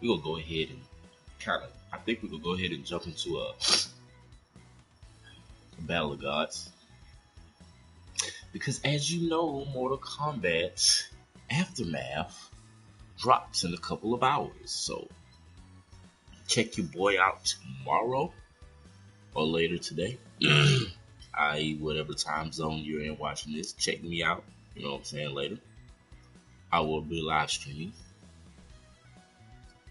we're gonna go ahead and I think we're gonna go ahead and jump into a Battle of Gods. Because as you know, Mortal Kombat Aftermath drops in a couple of hours. So check your boy out tomorrow or later today. I.e. whatever time zone you're in watching this, check me out. You know what I'm saying, later. I will be live streaming.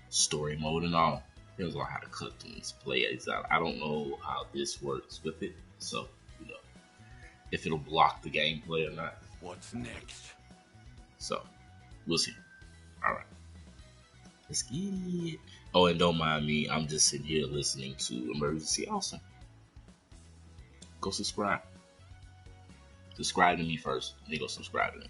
Story mode and all. Depends on how to cut things, play it out. I don't know how this works with it. So, you know, if it'll block the gameplay or not. What's next? So, we'll see. Alright. Let's get it. Oh, and don't mind me. I'm just sitting here listening to Emergency Awesome. Go subscribe. Subscribe to me first. Then go subscribe to them.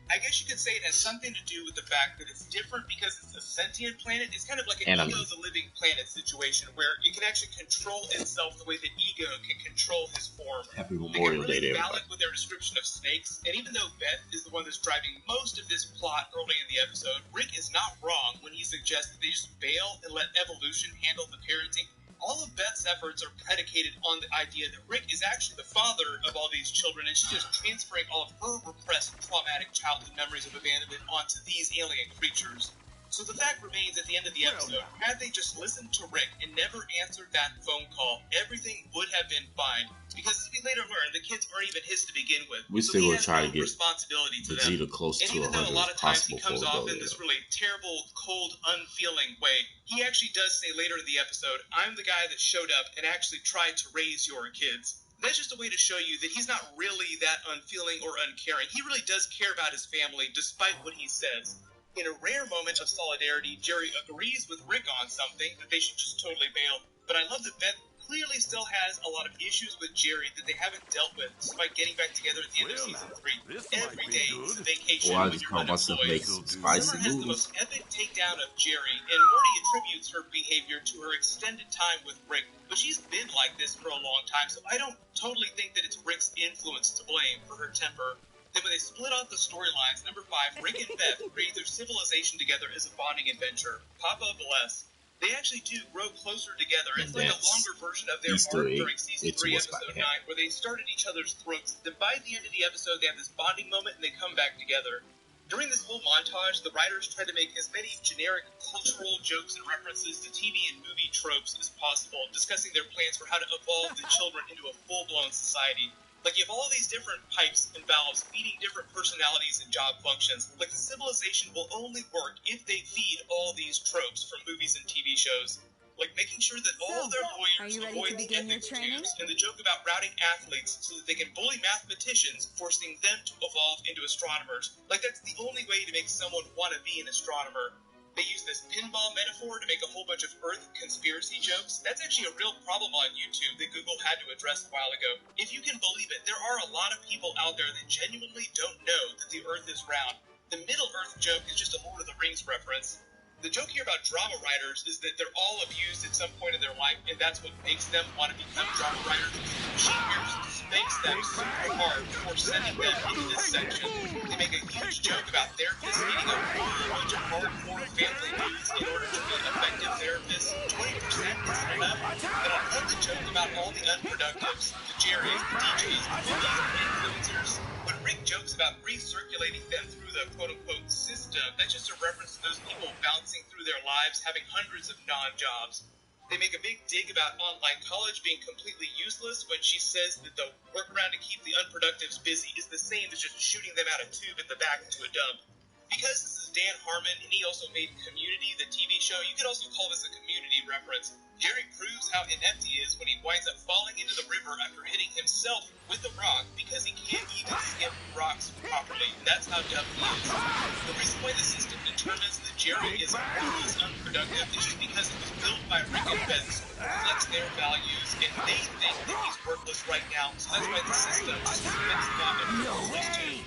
I guess you could say it has something to do with the fact that it's different because it's a sentient planet. It's kind of like an Ego the Living Planet situation where it can actually control itself the way that Ego can control his form. Happy Memorial Day to everybody. Valid with their description of snakes, and even though Beth is the one that's driving most of this plot early in the episode, Rick is not wrong when he suggests that they just bail and let evolution handle the parenting. All of Beth's efforts are predicated on the idea that Rick is actually the father of all these children, and she's just transferring all of her repressed traumatic childhood memories of abandonment onto these alien creatures. So the fact remains at the end of the episode, had they just listened to Rick and never answered that phone call, everything would have been fine. Because as we later learn, the kids aren't even his to begin with. We still will try to get responsibility to Vegeta close to 100 as possible. He comes off in this really terrible, cold, unfeeling way. He actually does say later in the episode, "I'm the guy that showed up and actually tried to raise your kids." That's just a way to show you that he's not really that unfeeling or uncaring. He really does care about his family, despite what he says. In a rare moment of solidarity, Jerry agrees with Rick on something, that they should just totally bail. But I love that Beth clearly still has a lot of issues with Jerry that they haven't dealt with, despite getting back together at the end of season 3. Every day is a vacation when you're unemployed. Summer has the most epic takedown of Jerry, and Morty attributes her behavior to her extended time with Rick. But she's been like this for a long time, so I don't totally think that it's Rick's influence to blame for her temper. Then when they split off the storylines, number 5, Rick and Beth create their civilization together as a bonding adventure. Papa bless. They actually do grow closer together. It's like a longer version of their arc during season 3, episode 9, where they start at each other's throats. Then by the end of the episode, they have this bonding moment and they come back together. During this whole montage, the writers tried to make as many generic cultural jokes and references to TV and movie tropes as possible, discussing their plans for how to evolve the children into a full-blown society. Like, you have all these different pipes and valves feeding different personalities and job functions. Like, the civilization will only work if they feed all these tropes from movies and TV shows. Like, making sure that all their lawyers avoid the ethics tubes, and the joke about routing athletes so that they can bully mathematicians, forcing them to evolve into astronomers. Like, that's the only way to make someone want to be an astronomer. They use this pinball metaphor to make a whole bunch of Earth conspiracy jokes. That's actually a real problem on YouTube that Google had to address a while ago. If you can believe it, there are a lot of people out there that genuinely don't know that the Earth is round. The Middle-earth joke is just a Lord of the Rings reference. The joke here about drama writers is that they're all abused at some point in their life, and that's what makes them want to become drama writers. She spanks them super hard before sending them into this section. They make a huge joke about therapists needing a whole bunch of hardcore family moves in order to be effective therapists. 20% isn't enough. Then I love the joke about all the unproductives, the Jerrys, the DJs, the movies, the influencers. When Rick jokes about recirculating them through the quote-unquote system, that's just a reference to those people bouncing through their lives, having hundreds of non-jobs. They make a big dig about online college being completely useless when she says that the workaround to keep the unproductives busy is the same as just shooting them out a tube in the back into a dump. Because this is Dan Harmon, and he also made Community, the TV show, you could also call this a Community reference. Jerry proves how inept he is when he winds up falling into the river after hitting himself with a rock because he can't even skip rocks properly. That's how dumb he is. The reason why the system determines that Jerry is always unproductive is just because it was built by Rick and Beth, so it reflects their values, and they think that he's worthless right now, so that's why the system just makes him not worthless too.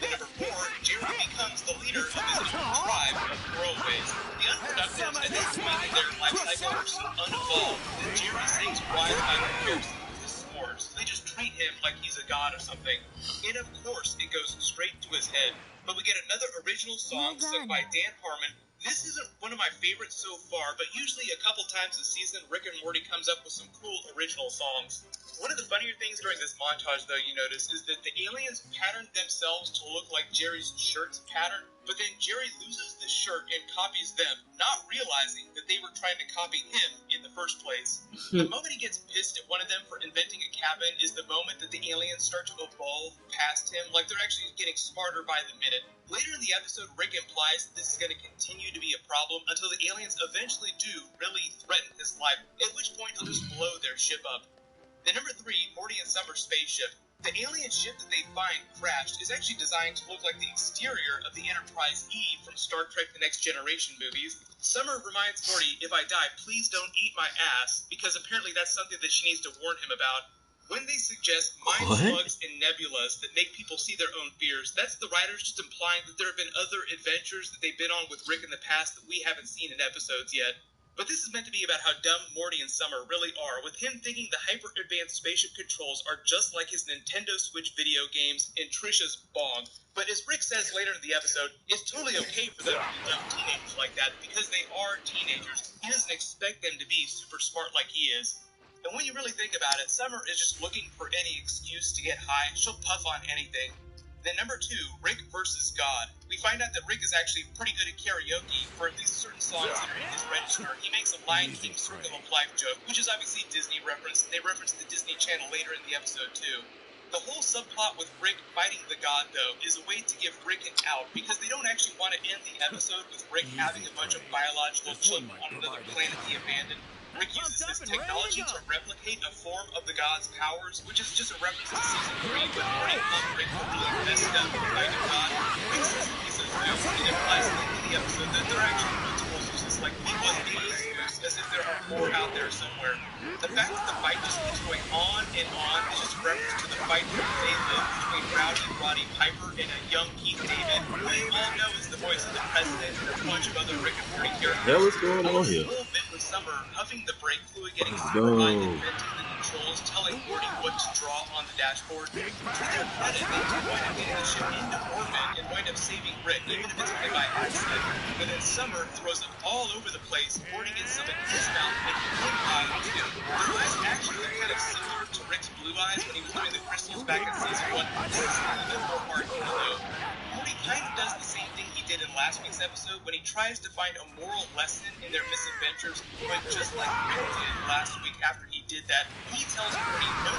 Number 4, Jerry becomes the leader of his own tribe of throwaways. The unproductives at this point in their life cycle are so unevolved that Jerry sings wise by comparison to the s'mores. They just treat him like he's a god or something. And of course, it goes straight to his head. But we get another original song sung by Dan Harmon This isn't one of my favorites so far, but usually a couple times a season, Rick and Morty comes up with some cool original songs. One of the funnier things during this montage, though, you notice, is that the aliens patterned themselves to look like Jerry's shirt's pattern, but then Jerry loses the shirt and copies them, not realizing that they were trying to copy him in the first place. The moment he gets pissed at one of them for inventing a cabin is the moment that the aliens start to evolve past him, like they're actually getting smarter by the minute. Later in the episode, Rick implies that this is going to continue to be a problem until the aliens eventually do really threaten his life, at which point he'll just blow their ship up. Then number 3, Morty and Summer's spaceship. The alien ship that they find crashed is actually designed to look like the exterior of the Enterprise E from Star Trek The Next Generation movies. Summer reminds Morty, if I die, please don't eat my ass, because apparently that's something that she needs to warn him about. When they suggest mind slugs and nebulas that make people see their own fears, that's the writers just implying that there have been other adventures that they've been on with Rick in the past that we haven't seen in episodes yet. But this is meant to be about how dumb Morty and Summer really are, with him thinking the hyper-advanced spaceship controls are just like his Nintendo Switch video games and Trisha's B.O.G. But as Rick says later in the episode, it's totally okay for them to be dumb teenagers like that, because they are teenagers. He doesn't expect them to be super smart like he is. And when you really think about it, Summer is just looking for any excuse to get high. She'll puff on anything. Then number 2, Rick versus God. We find out that Rick is actually pretty good at karaoke for at least certain songs that are in his register. He makes a Lion King Circle of Life joke, which is obviously Disney reference. They reference the Disney Channel later in the episode too. The whole subplot with Rick fighting the God, though, is a way to give Rick an out, because they don't actually want to end the episode with Rick having a bunch of biological children on another planet he abandoned. Rick uses this technology to replicate a form of the God's powers, which is just a reference to Season 3, when Morty called Rick a really messed up fighting God. Rick says that he's a Zeus, and implies in the episode that there are actually multiple Zeuses, like he was a Zeus, as if there are more out there somewhere. The fact that the fight just keeps going on and on is just a reference to the fight from They Live between Rowdy Roddy Piper and a young Keith David, who we all know is the voice of the President and a bunch of other Rick and Morty characters. Hell is going on here? A little bit with Summer huffing the brake fluid, getting super high, inventing the controls, telling Morty what to draw on the dashboard. To their credit, they do wind up getting the ship into orbit and wind up saving Rick, even if it's only by accident. But then Summer throws it all over the place. Morty gets some in his mouth, making him high too. Their eyes actually look kind of similar to Rick's blue eyes when he was doing the crystals back in Season 1. This is a little bit more hardcore though. Morty kind of does the same thing he did in last week's episode when he tries to find a moral lesson in their misadventures, but just like Rick did last week after he did that, he tells Morty, no,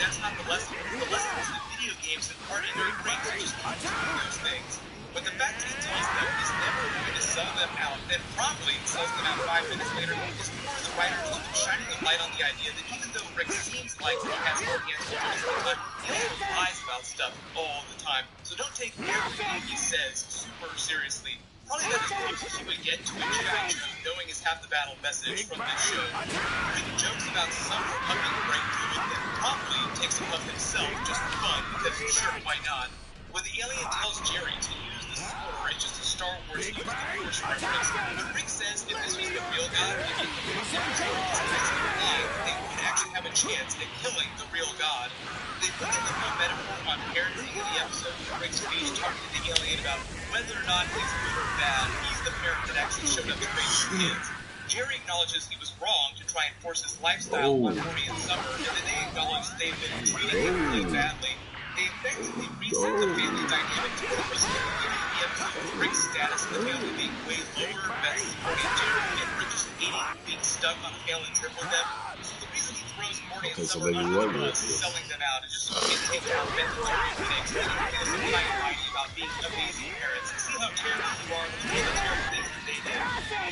that's not the lesson. The lesson is that video games and partying are great, so just keep doing those things. But the fact that he tells them he's never going to sell them out, then promptly sells them out 5 minutes later, is more the writers have been shining the light on the idea that even though Rick seems like he has all the answers to this, but he also lies about stuff all the time. So don't take everything he says super seriously. Probably not as close as you would get to a G.I. Joe knowing is half the battle message from this show. Rick jokes about Summer huffing brake fluid, then promptly takes a puff himself just for fun, because sure, why not? When the alien tells Jerry to use the sword, it's just a Star Wars use the Force reference. When Rick says if this was the real God, if it was alive, they would actually have a chance at killing the real God. They put in the whole metaphor on parenting in the episode with Rick's speech talking to the alien about whether or not he's good or bad. He's the parent that actually showed up to raise his kids. Jerry acknowledges he was wrong to try and force his lifestyle on Morty and Summer, and then they acknowledge they've been treating him really badly. They effectively reset the family dynamic to what was in the beginning of the episode, with Rick's status in the family being way lower versus Morty and Jerry, and Rick just hating being stuck on a failing trip with them. So the reason he throws Morty and Summer under the bus, selling them out, is just so he can take down Ben and Jerry Phoenix, and he feels some high and mighty about being amazing parents. See how terrible you are with all the terrible things that they did.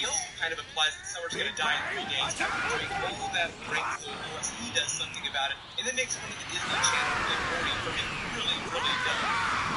He also kind of implies that Summer's going to die in 3 days after doing all of that brake fluid unless he does something about it, and then makes fun of the Disney Channel and Morty for being really dumb.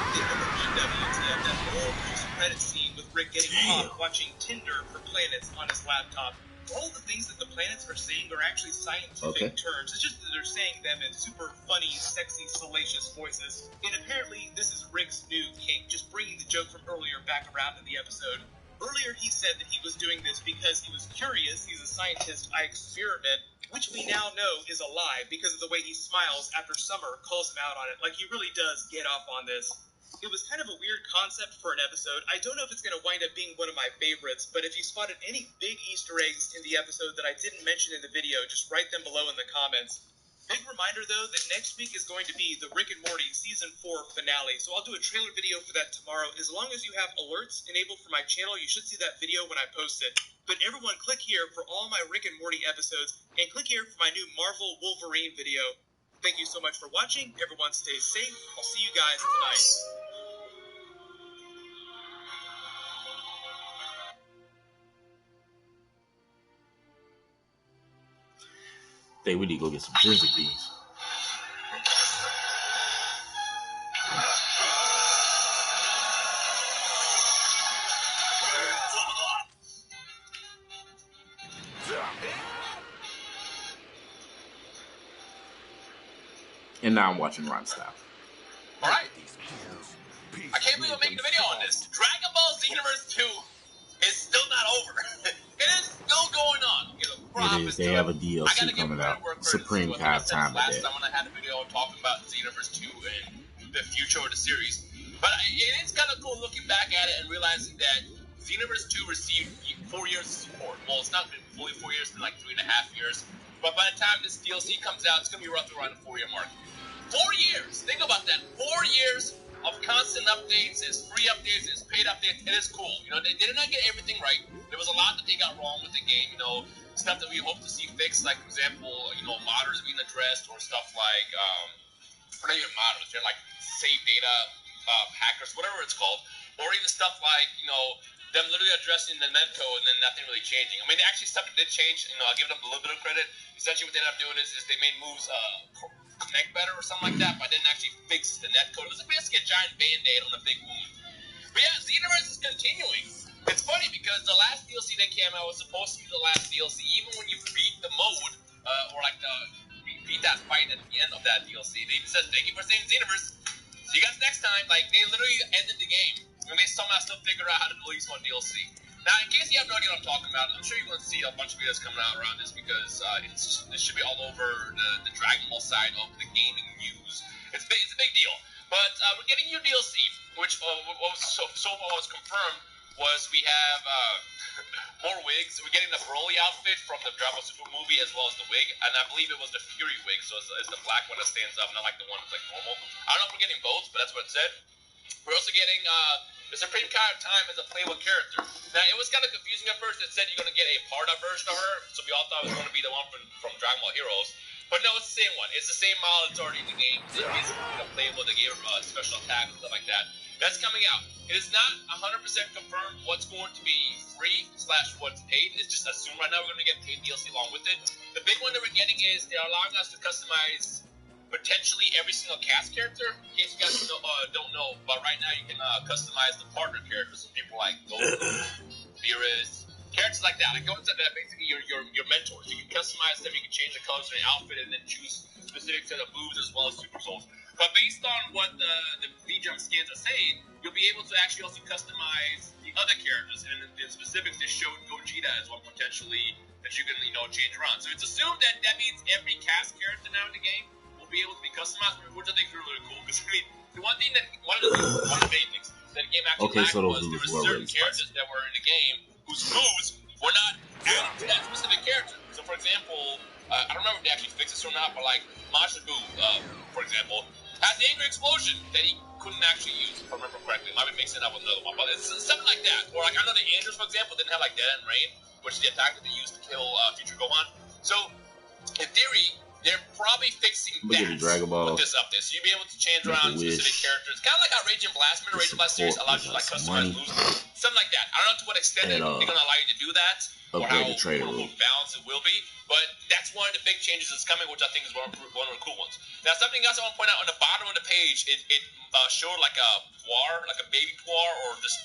The number 1 WTF, that whole post-credit scene with Rick getting caught watching Tinder for planets on his laptop. All the things that the planets are saying are actually scientific terms. It's just that they're saying them in super funny, sexy, salacious voices. And apparently, this is Rick's new kink, just bringing the joke from earlier back around in the episode. Earlier, he said that he was doing this because he was curious. He's a scientist. I experiment, which we now know is a lie because of the way he smiles after Summer calls him out on it. Like, he really does get off on this. It was kind of a weird concept for an episode. I don't know if it's going to wind up being one of my favorites, but if you spotted any big Easter eggs in the episode that I didn't mention in the video, just write them below in the comments. Big reminder, though, that next week is going to be the Rick and Morty Season 4 finale, so I'll do a trailer video for that tomorrow. As long as you have alerts enabled for my channel, you should see that video when I post it. But everyone, click here for all my Rick and Morty episodes, and click here for my new Marvel Wolverine video. Thank you so much for watching. Everyone stay safe. I'll see you guys tonight. They really go get some drinks beans. And now I'm watching Ron Style. Alright. I can't believe I'm making a video on this. Dragon Ball Xenoverse 2 is still not over. It is still going on. It is. They have a DLC coming out. Supreme Kai time of last time when I had a video talking about Xenoverse 2 and the future of the series. But it is kind of cool looking back at it and realizing that Xenoverse 2 received 4 years of support. Well, it's not been fully 4 years, it's been like 3.5 years. But by the time this DLC comes out, it's going to be roughly around the 4-year mark. 4 years! Think about that. 4 years of constant updates, it's free updates, it's paid updates. It is cool. They did not get everything right. There was a lot that they got wrong with the game. Stuff that we hope to see fixed, like, for example, modders being addressed, or stuff like, not even modders, they're like save data hackers, whatever it's called. Or even stuff like, them literally addressing the netcode and then nothing really changing. I mean, actually, stuff that did change, I'll give them a little bit of credit. Essentially, what they ended up doing is they made moves connect better or something like that, but didn't actually fix the netcode. It was basically a giant band-aid on a big wound. But yeah, Xenoverse is continuing. It's funny because the last DLC that came out was supposed to be the last DLC, even when you beat the mode, or like beat that fight at the end of that DLC. They even said, thank you for saving Xenoverse. See you guys next time. Like, they literally ended the game, and they somehow still figured out how to release one DLC. Now, in case you have no idea what I'm talking about, I'm sure you're going to see a bunch of videos coming out around this because this should be all over the Dragon Ball side of the gaming news. It's a big deal. But we're getting new DLC, which what was so far was confirmed was we have more wigs. We're getting the Broly outfit from the Dragon Ball Super movie as well as the wig, and I believe it was the Fury wig, so it's the black one that stands up, not like the one that's like normal. I don't know if we're getting both, but that's what it said. We're also getting the Supreme Kai of Time as a playable character. Now, it was kind of confusing at first. It said you're going to get a part-up version of her, so we all thought it was going to be the one from Dragon Ball Heroes. But no, it's the same one. It's the same model that's already in the game. It's basically playable. They gave her special attack and stuff like that. That's coming out. It is not 100% confirmed what's going to be free / what's paid. It's just assumed right now we're going to get paid DLC along with it. The big one that we're getting is they're allowing us to customize potentially every single cast character. In case you guys don't know, but right now you can customize the partner characters. So people like Goku, Beerus, characters like that. Like those that basically your mentors. You can customize them. You can change the colors of their outfit and then choose specific set of moves as well as super souls. But based on what the V-Jump scans are saying, you'll be able to actually also customize the other characters, and in specifics, they showed Gogeta as one potentially that you can change around. So it's assumed that means every cast character now in the game will be able to be customized, which I think is really cool. Because the one of the main things that the game actually lacked was there were certain characters that were in the game whose moves were not added to that specific character. So, for example, I don't remember if they actually fixed this or not, but like Majin Buu, for example, has the Angry Explosion that he couldn't actually use, if I remember correctly. Might be mixing it up with another one, but it's something like that. Or like I know the Andrews, for example, didn't have like Dead End Rain, which is the attack that they used to kill future Gohan. So, in theory, they're probably fixing that with this update. So you'll be able to change around specific characters. Kind of like how Raging Blast, remember Raging Blast series allows you to like customize moves? Something like that. I don't know to what extent they're going to allow you to do that, or how balanced it will be. But that's one of the big changes that's coming, which I think is one of the cool ones. Now, something else I want to point out, on the bottom of the page, it showed like a Puar, like a baby Puar, or just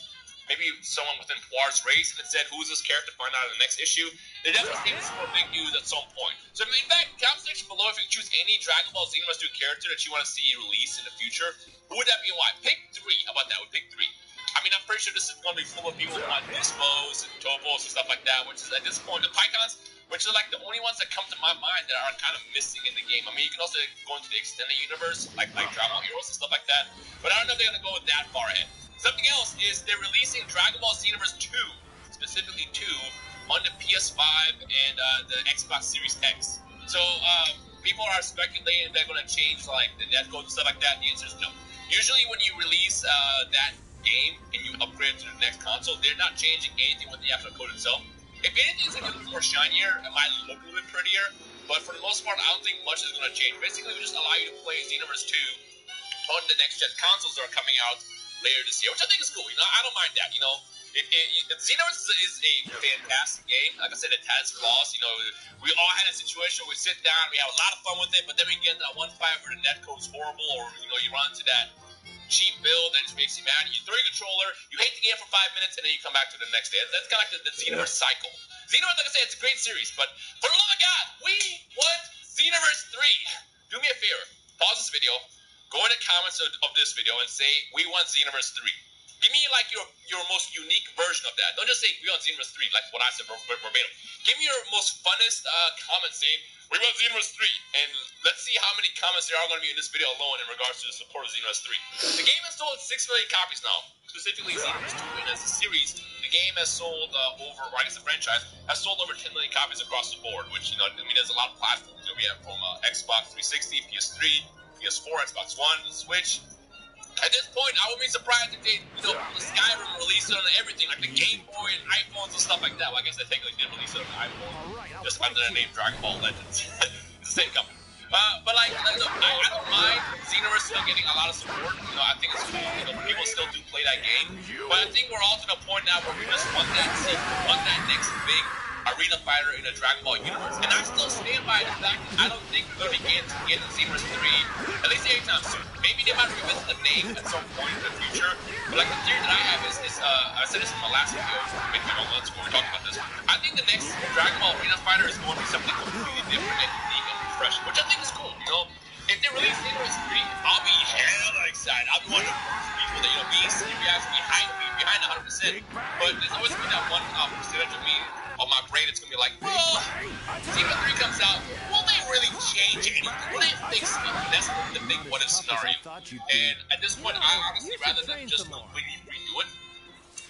maybe someone within Puar's race, and it said, who's this character, find out in the next issue. They definitely think this is more big news at some point. So, in fact, comment section below if you choose any Dragon Ball Xenoverse 2 character that you want to see released in the future, who would that be and why? Pick 3. How about that? We'll pick 3. I mean, I'm pretty sure this is going to be full of people who want Dispos and Topos and stuff like that, which is, at this point, the Pycons, which are like the only ones that come to my mind that are kind of missing in the game. I mean, you can also go into the extended universe, like Dragon Ball Heroes and stuff like that, but I don't know if they're going to go that far ahead. Something else is they're releasing Dragon Ball Xenoverse 2, specifically 2, on the PS5 and the Xbox Series X. So people are speculating they're going to change like the netcode and stuff like that. The answer is no. Usually when you release that game and you upgrade to the next console, they're not changing anything with the actual code itself. If anything's going to look more shinier, it might look a little bit prettier, but for the most part, I don't think much is going to change. Basically, we just allow you to play Xenoverse 2 on the next-gen consoles that are coming out later this year, which I think is cool. You know, I don't mind that. You know, Xenoverse is a fantastic game. Like I said, it has flaws. You know, we all had a situation where we sit down, we have a lot of fun with it, but then we get that one fight where the netcode's horrible, or you know, you run into that cheap build that just makes you mad. You throw your controller, you hate the game for 5 minutes, and then you come back to the next day. That's kind of like the Xenoverse cycle. Xenoverse, like I said, it's a great series, but for the love of God, we want Xenoverse 3. Do me a favor, pause this video, go in the comments of this video and say, we want Xenoverse 3. Give me like your most unique version of that. Don't just say we want Xenoverse 3, like what I said verbatim. Give me your most funnest comment saying, we want Xenoverse 3. And let's see how many comments there are going to be in this video alone in regards to the support of Xenoverse 3. The game has sold 6 million copies now, specifically Xenoverse 2. And as a series, the game has sold over, or I guess the franchise, has sold over 10 million copies across the board, which, you know, I mean, there's a lot of platforms. You know, we have from Xbox 360, PS3, PS4, Xbox One, the Switch. At this point, I would be surprised if they, you know, Skyrim released it on everything, like the Game Boy and iPhones and stuff like that. Well, I guess they technically did release it on the iPhone, just under the name Dragon Ball Legends. It's the same company. But like, look, I don't mind Xenoverse still getting a lot of support. You know, I think it's cool. You know, people still do play that game. But I think we're all to the point now where we just want that next big arena fighter in a Dragon Ball universe. And I still stand by the fact that I don't think we're going to be getting Xenoverse 3, at least anytime soon. Maybe they might revisit the name at some point in the future. But like the theory that I have is I said this in my last video, maybe a month ago we talked about this. I think the next Dragon Ball arena fighter is going to be something completely different and unique and refreshing, which I think is cool. You know, if they release Xenoverse 3, I'll be hella excited. I'll be one of the people that, you know, being serious, behind 100%. But there's always going to be that one percentage of me, on my brain, it's going to be like, well, Xenoverse 3 comes out, will they really change anything? Will they fix something? That's the big what-if scenario. And at this point, I honestly rather than just completely redo it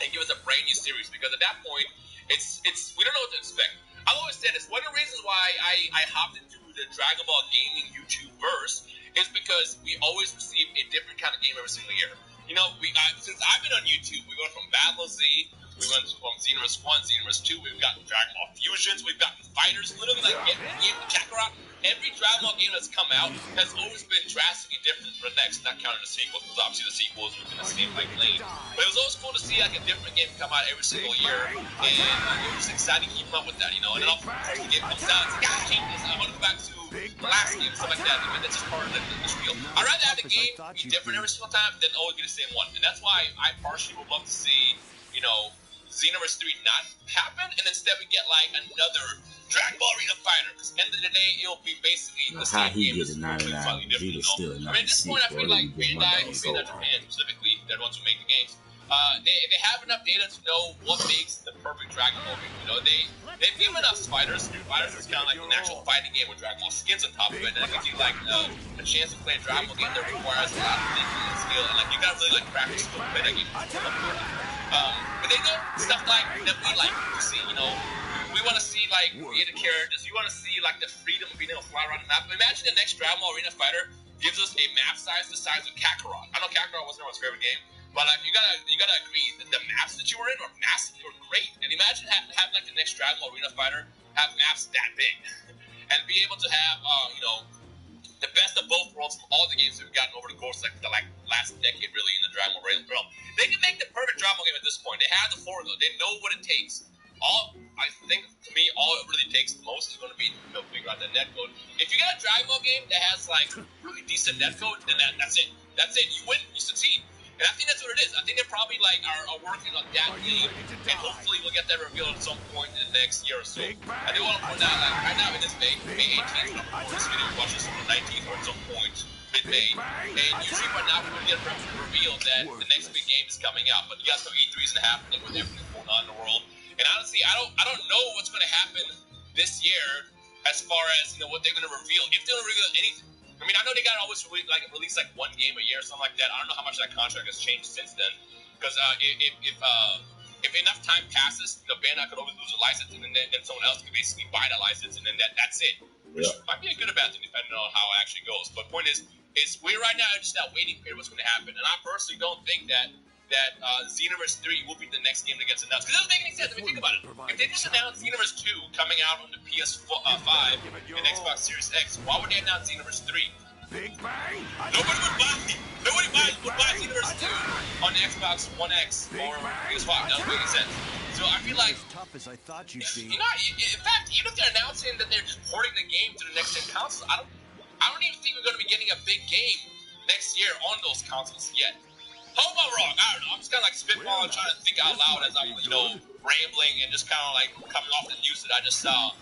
and give us a brand new series, because at that point, it's we don't know what to expect. I've always said this. One of the reasons why I hopped into the Dragon Ball gaming YouTube verse is because we always receive a different kind of game every single year. You know, since I've been on YouTube, we went from Battle Z, we went from Xenoverse 1, Xenoverse 2, we've gotten Dragon Ball Fusions, we've gotten fighters, literally like every Kakarot. Every Dragon Ball game that's come out has always been drastically different from the next, not counting the sequels, because obviously the sequels within the same like lane. But it was always cool to see like a different game come out every single year, and it was exciting to keep up with that, you know. And then of course the game comes out, it's like, I hate this, I want to go back to the last game, stuff like that. I mean, that's just part of the spiel. I'd rather have the game be different every single time than always be the same one. And that's why I partially would love to see, you know, Xenoverse 3 not happen, and instead we get like another Dragon Ball Arena Fighter. Because at the end of the day, it'll be basically the same game. How he get a 99 Vita still a 96, I mean, at this point, I feel like Bandai Japan specifically, they're the ones who make the games. They have enough data to know what makes the perfect Dragon Ball game. You know, they've given us fighters. Fighters is kind of like an actual fighting game with Dragon Ball skins on top of it, and it gives you like a chance to play a Dragon Ball game that requires a lot of thinking and skill, and like you gotta really like practice to play that game. But they do stuff like that we like to see. You know, we want to see like creative characters. We want to see like the freedom of being able to fly around the map. Imagine the next Dragon Ball Arena Fighter gives us a map size the size of Kakarot. I know Kakarot wasn't everyone's favorite game, but you gotta agree that the maps that you were in were massive, they were great. And imagine having like the next Dragon Ball Arena Fighter have maps that big, and be able to have you know, the best of both worlds from all the games that we've gotten over the course of the last decade, really, in the Dragon Ball realm. They can make the perfect Dragon Ball game at this point. They have the formula. They know what it takes. I think, to me, all it really takes the most is going to be, you know, figure out the netcode. If you get a Dragon Ball game that has like really decent netcode, then that's it. That's it. You win. You succeed. And I think that's what it is. I think they probably like are working on that game, and hopefully we'll get that revealed at some point in the next year or so. I do want to point out, like right now in this May 18th, I'm recording this video, we watch this on the 19th or at some point mid-May, and usually right now we're going to get a reveal that the next big game is coming out. But you guys know E3 isn't happening with everything going on in the world. And honestly, I don't know what's going to happen this year as far as what they're going to reveal. If they'll reveal anything. I mean, I know they got to always release like one game a year or something like that. I don't know how much that contract has changed since then. Because if enough time passes, Bandai could always lose a license, and then someone else could basically buy that license, and then that's it. Which might be a good or bad thing depending on how it actually goes. But point is we're right now just that waiting period. What's going to happen? And I personally don't think that Xenoverse 3 will be the next game that gets announced. Because it doesn't make any sense. I mean, think about it. If they just announced Xenoverse 2 coming out on the PS5 and Xbox Series X, why would they announce Xenoverse 3? Big Bang! Nobody would buy Xenoverse 2 on the Xbox One X or PS5. That doesn't make any sense. So I feel like, As tough as I thought you'd be. In fact, even if they're announcing that they're just porting the game to the next gen consoles, I don't even think we're going to be getting a big game next year on those consoles yet. How am I wrong? I don't know. I'm just kind of like spitballing, trying to think out loud as I'm, rambling and just kind of like coming off the news that I just saw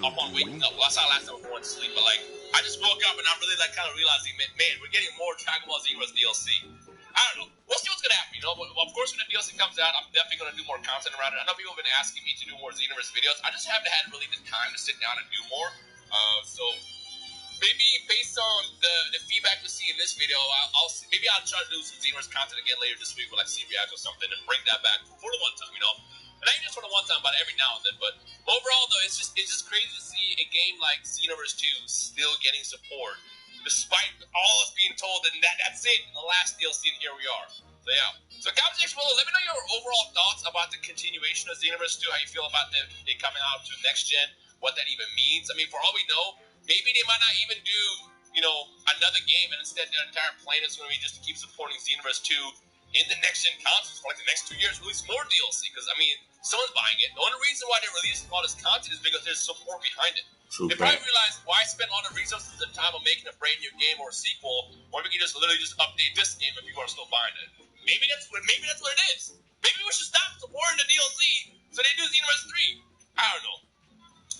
upon waking up. Well, I saw last time before I went to sleep, but like I just woke up and I'm really like kind of realizing, man, we're getting more Dragon Ball Xenoverse DLC. I don't know. We'll see what's gonna happen. Of course, when the DLC comes out, I'm definitely gonna do more content around it. I know people have been asking me to do more Xenoverse videos. I just haven't had really the time to sit down and do more. So. Maybe based on the feedback we see in this video, I'll try to do some Xenoverse content again later this week with like C-React or something and bring that back for the one time, And I ain't just for the one time, but every now and then. But overall, though, it's just crazy to see a game like Xenoverse 2 still getting support, despite all us being told that that's it in the last DLC, and here we are. So yeah. So comment section below, let me know your overall thoughts about the continuation of Xenoverse 2, how you feel about it coming out to next gen, what that even means. I mean, for all we know, maybe they might not even do, another game, and instead their entire plan is going to be just to keep supporting Xenoverse 2 in the next-gen consoles for like the next 2 years, release more DLC, because, I mean, someone's buying it. The only reason why they're releasing all this content is because there's support behind it. They probably realize, why spend all the resources and time on making a brand new game or a sequel, or we can just literally just update this game if people are still buying it. Maybe that's what it is. Maybe we should stop supporting the DLC so they do Xenoverse 3. I don't know.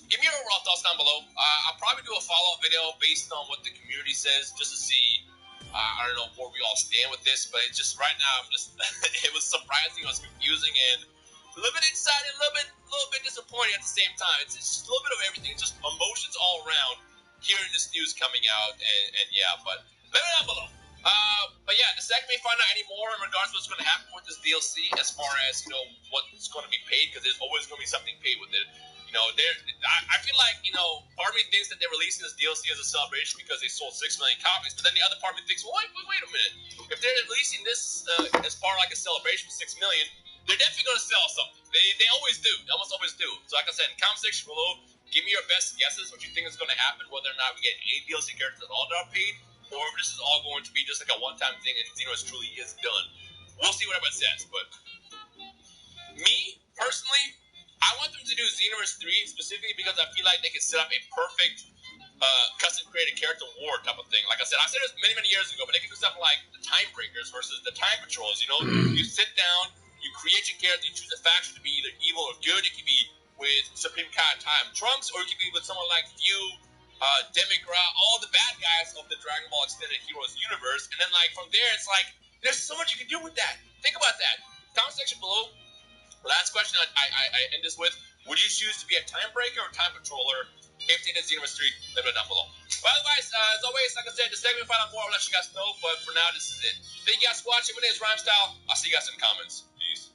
Give me your overall thoughts down below. I'll probably do a follow-up video based on what the community says, just to see, I don't know, where we all stand with this. But it's just right now, it was surprising, it was confusing, and a little bit excited, a little bit disappointing at the same time. It's just a little bit of everything, just emotions all around hearing this news coming out, and yeah. But let me know down below. But yeah, the second we find out any more in regards to what's going to happen with this DLC, as far as what's going to be paid, because there's always going to be something paid with it. I feel like, part of me thinks that they're releasing this DLC as a celebration because they sold 6 million copies, but then the other part of me thinks, well, wait a minute. If they're releasing this as part of like a celebration, 6 million, they're definitely going to sell something. They always do. They almost always do. So like I said, in the comment section below, give me your best guesses, what you think is going to happen, whether or not we get any DLC characters at all that are paid, or if this is all going to be just like a one-time thing and Xenoverse truly is done. We'll see what everyone says, but me, personally, I want them to do Xenoverse 3 specifically because I feel like they can set up a perfect custom-created character war type of thing. Like I said this many, many years ago, but they can do something like the Time Breakers versus the Time Patrols, You sit down, you create your character, you choose a faction to be either evil or good. It can be with Supreme Kai Time Trunks, or it can be with someone like Few, Demigra, all the bad guys of the Dragon Ball Extended Heroes universe. And then, like, from there, it's like, there's so much you can do with that. Think about that. Comment section below. Last question I end this with. Would you choose to be a Time Breaker or Time Patroller if they did Xenoverse 3? Let me know down below. Well, guys, as always, like I said, the segment we find out more, I'll let you guys know. But for now, this is it. Thank you guys for watching. My name is Rhymestyle. I'll see you guys in the comments. Peace.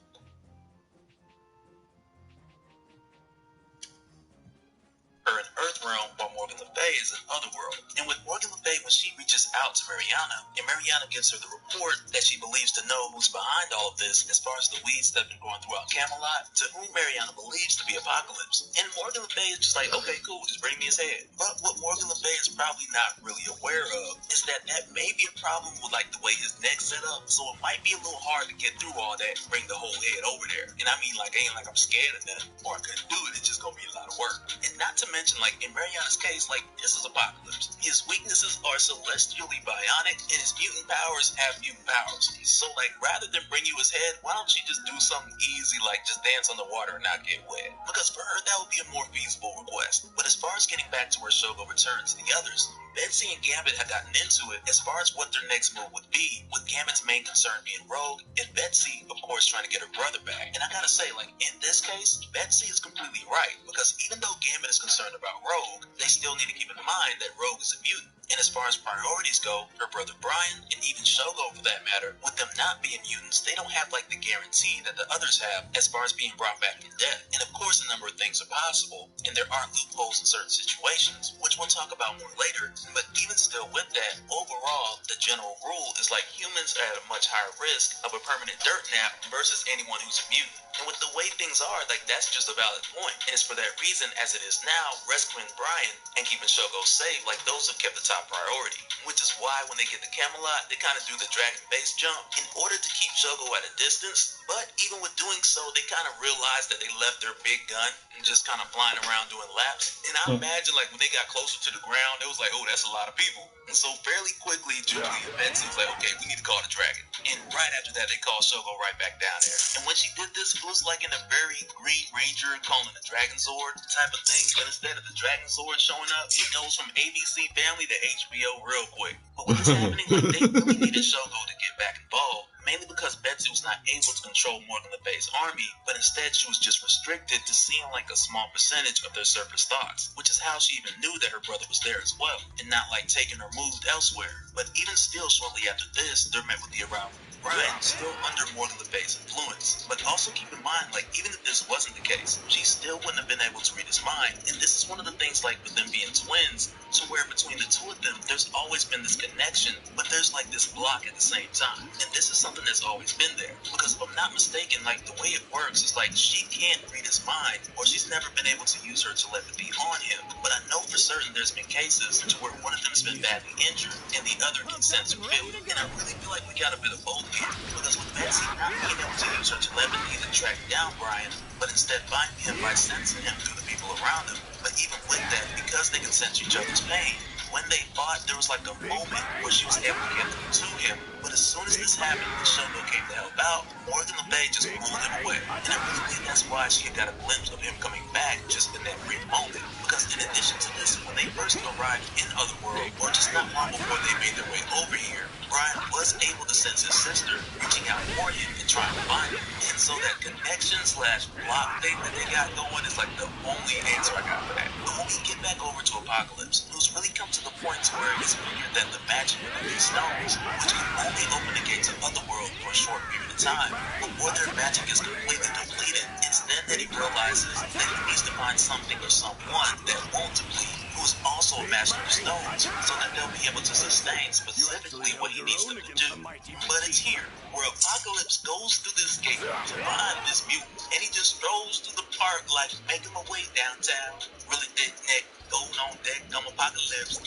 Her in Earth Realm, while Morgan Le Fay is in Otherworld. And with Morgan Le Fay, when she reaches out to Mariana, and Mariana gives her the report that she believes to know who's behind all of this, as far as the weeds that have been growing throughout Camelot, to whom Mariana believes to be Apocalypse. And Morgan Le Fay is just like, okay, cool, just bring me his head. But what Morgan Le Fay is probably not really aware of is that may be a problem with like the way his neck's set up, so it might be a little hard to get through all that and bring the whole head over there. And I mean, like, ain't like I'm scared of that, or I couldn't do it, it's just gonna be a lot of work. And not to mention, like, in Mariana's case, like, this is Apocalypse. His weaknesses are celestially bionic, and his mutant powers have mutant powers. So, like, rather than bring you his head, why don't you just do something easy, like just dance on the water and not get wet? Because for her, that would be a more feasible request. But as far as getting back to where Shogo returns and the others, Betsy and Gambit had gotten into it as far as what their next move would be, with Gambit's main concern being Rogue, and Betsy, of course, trying to get her brother back. And I gotta say, like, in this case, Betsy is completely right, because even though Gambit is concerned about Rogue, they still need to keep in mind that Rogue is a mutant. And as far as priorities go, her brother Brian, and even Shogo for that matter, with them not being mutants, they don't have like the guarantee that the others have as far as being brought back from death. And of course, a number of things are possible, and there are loopholes in certain situations, which we'll talk about more later. But even still with that, overall, the general rule is like humans are at a much higher risk of a permanent dirt nap versus anyone who's a mutant. And with the way things are, like, that's just a valid point. And it's for that reason, as it is now, rescuing Brian and keeping Shogo safe, like, those have kept the top priority. Which is why when they get to Camelot, they kind of do the dragon base jump in order to keep Shogo at a distance. But even with doing so, they kind of realized that they left their big gun and just kind of flying around doing laps. And I imagine, like, when they got closer to the ground, it was like, oh, that's a lot of people. And so fairly quickly, Julie and Betsy was like, okay, we need to call the dragon. And right after that, they called Shogo right back down there. And when she did this, it was like in a very Green Ranger calling the Dragon Zord type of thing. But instead of the Dragon Zord showing up, it goes from ABC Family to HBO real quick. But with this happening, like, they really needed Shogo to get back involved. Mainly because Betsy was not able to control Morgan Le Fay's army, but instead she was just restricted to seeing like a small percentage of their surface thoughts, which is how she even knew that her brother was there as well, and not like taken or moved elsewhere. But even still, shortly after this, they're met with the arrival of Brian, still under Morgan Le Fay's influence. But also keep in mind, like, even if this wasn't the case, she still wouldn't have been able to read his mind. And this is one of the things, like, with them being twins, to where between the two of them, there's always been this connection, but there's like this block at the same time. And this is something that's always been there. Because if I'm not mistaken, like, the way it works is like she can't read his mind, or she's never been able to use her telepathy on him. But I know for certain there's been cases to where one of them's been badly injured and the other can sense or feel it. And I really feel like we got a bit of both here. Because with Betsy not being able to use her telepathy to track down Brian, but instead finding him by sensing him through the people around him. But even with that, because they can sense each other's pain, when they fought, there was like a moment where she was able to get to him. But as soon as this happened, and Shogo came to help out, Morgan Le Fay just pulled him away. And I really think that's why she had got a glimpse of him coming back just in that brief moment. Because in addition to this, when they first arrived in Otherworld, or just not long before they made their way over here, Brian was able to sense his sister reaching out for him and trying to find him. And so that connection/block thing that they got going is like the only answer I got for that. But when we get back over to Apocalypse, who's really come to the point where it's figured that the magic of these stones, which can only open the gates of Otherworld for a short period of time, before their magic is completely depleted, it's then that he realizes that he needs to find something or someone that won't deplete, who is also a master of stones, so that they'll be able to sustain specifically what he needs them to do. But it's here, where Apocalypse goes through this gate to find this mutant, and he just strolls through the park like making my way downtown, really thick neck, going on deck, come Apocalypse.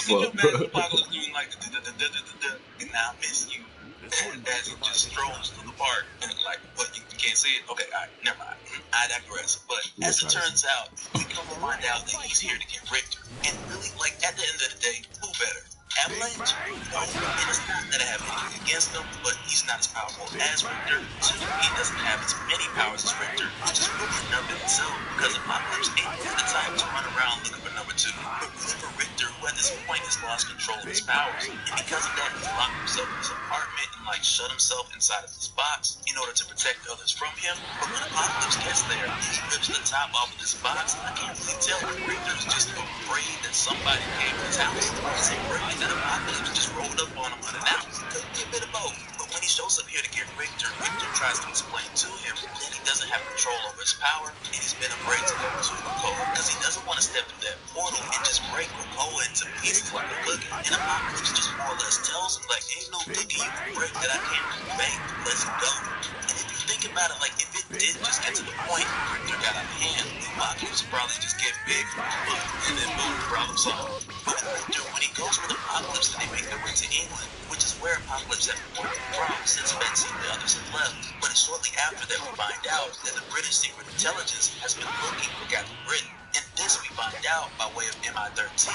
Can you imagine Apocalypse doing like and I miss you? And as he just strolls through the park, and like, what, you can't see it? Okay, alright, never mind. I digress. But as it turns out, we come to find out that he's here to get Richter. And really, like, at the end of the day, who better? Avalanche? No. And it's not that I have anything against him, but he's not as powerful as Richter. Two, he doesn't have as many powers as Richter, which is really enough in itself, because Apocalypse ain't really the type to run around looking for number two. But really for Richter, who at this point has lost control of his powers, and because of that, he's locked himself in his apartment and like shut himself inside of this box in order to protect others from him. But when Apocalypse gets there, he rips the top off of this box. I can't really tell if Richter is just afraid that somebody came in his house, or is he afraid that Apocalypse just rolled up on him unannounced. Could be a bit of both. But when he shows up here to get Richter, Richter tries to explain to him that he doesn't have control over his power, and he's been afraid to go to Krakoa because he doesn't want to step through that portal and just break Krakoa into pieces like a cookie. And Apocalypse just more or less tells him, like, ain't no cookie you can break that I can't make. Let's go. And if you think about it, like, if it did just get to the point where Richter got out of hand, Apocalypse would probably just get big, and then boom, problem solved. But with Richter, when he goes with Apocalypse, they make their way to England, which is where Apocalypse had been working from since Betsy and the others had left. But it's shortly after that we find out that the British Secret Intelligence has been looking for Captain Britain. And this we find out by way of MI-13,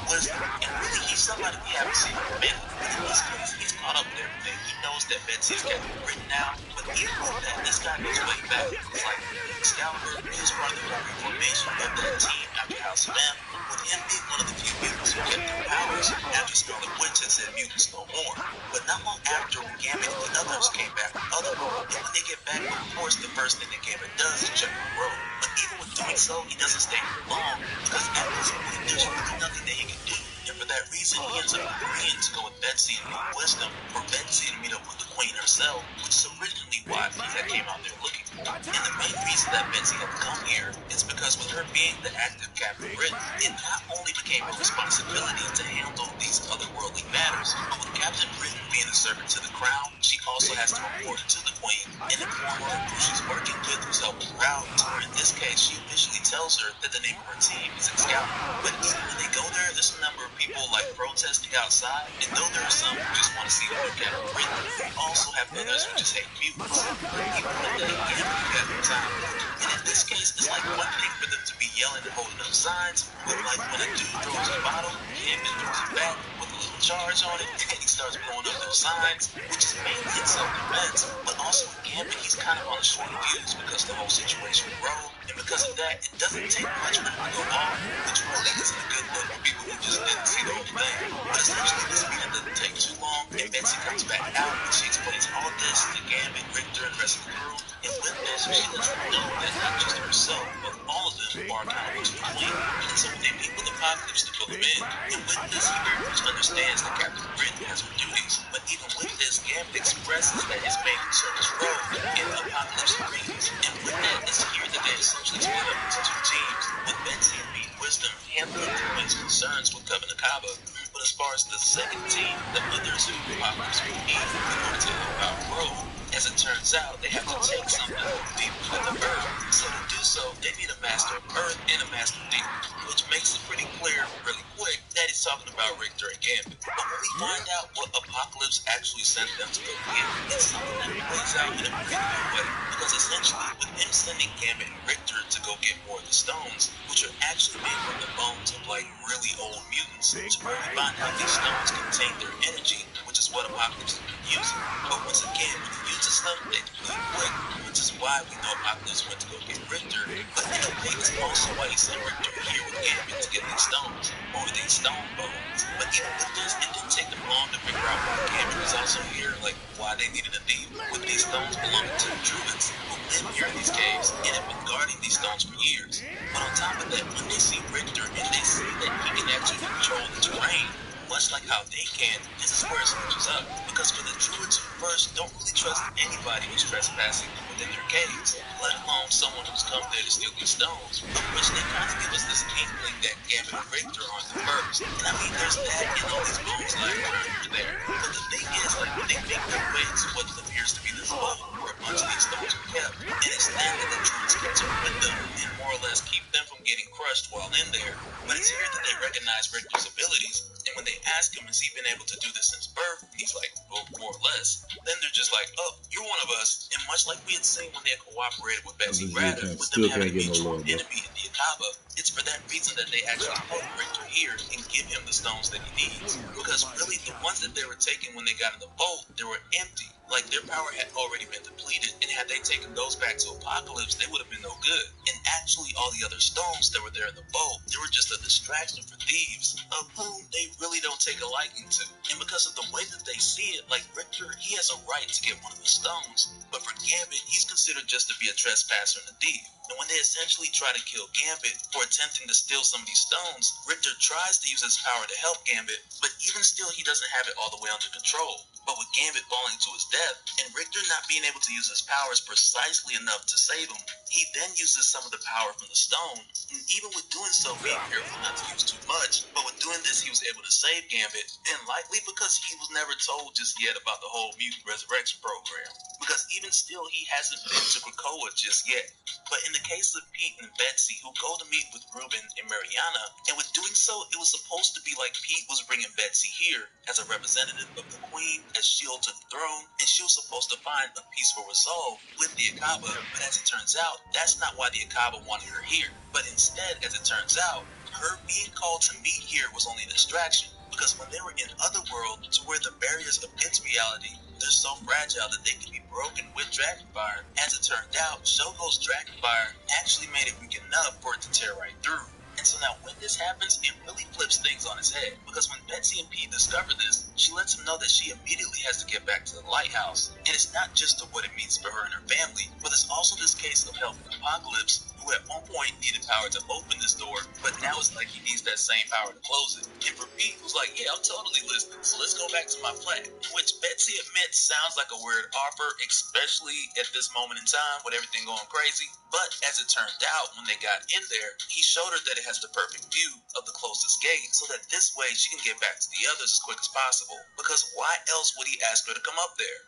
Wisdom, and really he's somebody we haven't seen in a minute. But in this case, he's caught up with everything. He knows that Betsy's got it written now, but even with that, this guy goes way back. It's like Excalibur, he was part of the core reformation of that team after House of M, with him being one of the few mutants who kept their powers after Scarlet Witch had said mutants no more. But not long after, when Gambit and the others came back from Otherworld, and when they get back, of course, the first thing that Gambit does is check on Rogue. But even with doing so, he doesn't stay for long, because at this point, there's really nothing that he can do. And for that reason, he ends up agreeing to go with Betsy and meet Wisdom, for Betsy to meet up with the Queen herself, which is originally why he had came out there looking for. And the main reason that Betsy had to come here is because with her being the active Captain Britain, it not only became her responsibility to handle these otherworldly matters, but with Captain Britain being a servant to the crown, she also has to report to the Queen and inform her who she's working with, who's helping her out, to where in this case, she officially tells her that the name of her team is Excalibur. But even when they go there, there's a number of people like protesting outside, and though there are some who just want to see the new Captain Britain, you also have others who just hate mutants. Even with that, Gambit got no time. And in this case, it's like one thing for them to be yelling and holding up signs, but like when a dude throws a bottle, Gambit throws it back with a little charge on it, and he starts blowing up their signs, which is mainly in self-defense, but also with Gambit, he's kind of on a short fuse because of the whole situation with Rogue, and because of that, it doesn't take much for him to go off, which really isn't a good look for people who just didn't see the whole thing. But essentially, this meeting doesn't take too long, and Betsy comes back out, and she explains all this to Gambit, Richter, and the rest of the crew, and with this, she lets them know that not just herself, but all of them are accountable to the Queen, and so when they meet with Apocalypse to fill him in, and with this, he very much understands that Captain Britain has her duties, but even with this, Gambit expresses that his main concern is Rogue, and Apocalypse agrees, and with that, it's here that they essentially split up into two teams, with Betsy and Beat Wisdom handling the Queen's concerns with Covenant Kaba, but as far as the second team, the others who Apocalypse will need in order to help out Rogue, as it turns out, they have to take something deeper with the Earth, so to do so, they need a Master of Earth and a Master of Deep, which makes it pretty clear, really quick, that he's talking about Richter and Gambit. But when we find out what Apocalypse actually sent them to go get, it's something that plays out in a pretty good way, because essentially, with him sending Gambit and Richter to go get more of the stones, which are actually made from the bones of like really old mutants, to where we find out these stones contain their energy, which is what Apocalypse has been using. But once again, when he uses them, they deplete quick, which is why we know Apocalypse went to go get Richter, but in a way, it's also why he sent Richter here with Gambit to get these stones, or these stone bones. But even with this, it didn't take them long to figure out why Gambit was also here, like why they needed a thief, with these stones belonging to the Druids, who live here in these caves, and have been guarding these stones for years. But on top of that, when they see Richter, and they see that he can actually control the terrain, much like how they can, this is where it switches up. Because for the Druids who first don't really trust anybody who's trespassing within their caves, let alone someone who's come there to steal these stones, of which they kind of give us this inkling that Gambit and Richter aren't the first. And I mean, there's that and all these bones lying around here there. But the thing is, like, they make their way to what appears to be this vault where a bunch of these stones are kept, and it's then that the Druids enter with them and more or less keep them from getting crushed while in there. But it's here that they recognize Richter's abilities, and when they ask him, has he been able to do this since birth? He's like, well, more or less. Then they're just like, oh, you're one of us. And much like we had seen when they had cooperated with Betsy Radder, with them having a mutual enemy in the Akaba, it's for that reason that they actually put Richter here and give him the stones that he needs. Because really, the ones that they were taking when they got in the vault, they were empty. Like, their power had already been depleted, and had they taken those back to Apocalypse, they would have been no good. And actually, all the other stones that were there in the vault, they were just a distraction for thieves, of whom they really don't take a liking to. And because of the way that they see it, like Richter, he has a right to get one of the stones, but for Gambit, he's considered just to be a trespasser and a thief. And when they essentially try to kill Gambit for attempting to steal some of these stones, Richter tries to use his power to help Gambit, but even still, he doesn't have it all the way under control. But with Gambit falling to his death, and Richter not being able to use his powers precisely enough to save him, he then uses some of the power from the stone, and even with doing so, being careful not to use too much, but with doing this, he was able to save Gambit, and likely because he was never told just yet about the whole mutant resurrection program. Because even even still, he hasn't been to Krakoa just yet. But in the case of Pete and Betsy, who go to meet with Ruben and Mariana, and with doing so, it was supposed to be like Pete was bringing Betsy here as a representative of the Queen as shield to the throne, and she was supposed to find a peaceful resolve with the Akaba. But as it turns out, that's not why the Akaba wanted her here. But instead, as it turns out, her being called to meet here was only a distraction, because when they were in Otherworld, to where the barriers of its reality, they're so fragile that they can be broken with Dragonfire. As it turned out, Shogo's Dragonfire actually made it weak enough for it to tear right through. And so now when this happens, it really flips things on its head, because when Betsy and Pete discover this, she lets him know that she immediately has to get back to the lighthouse. And it's not just of what it means for her and her family, but it's also this case of helping Apocalypse, who at one point needed power to open this door, but now it's like he needs that same power to close it. And for Pete, who's like, yeah, I'm totally listening, so let's go back to my flat. Which Betsy admits sounds like a weird offer, especially at this moment in time with everything going crazy. But as it turned out, when they got in there, he showed her that it has the perfect view of the closest gate, so that this way she can get back to the others as quick as possible. Because why else would he ask her to come up there?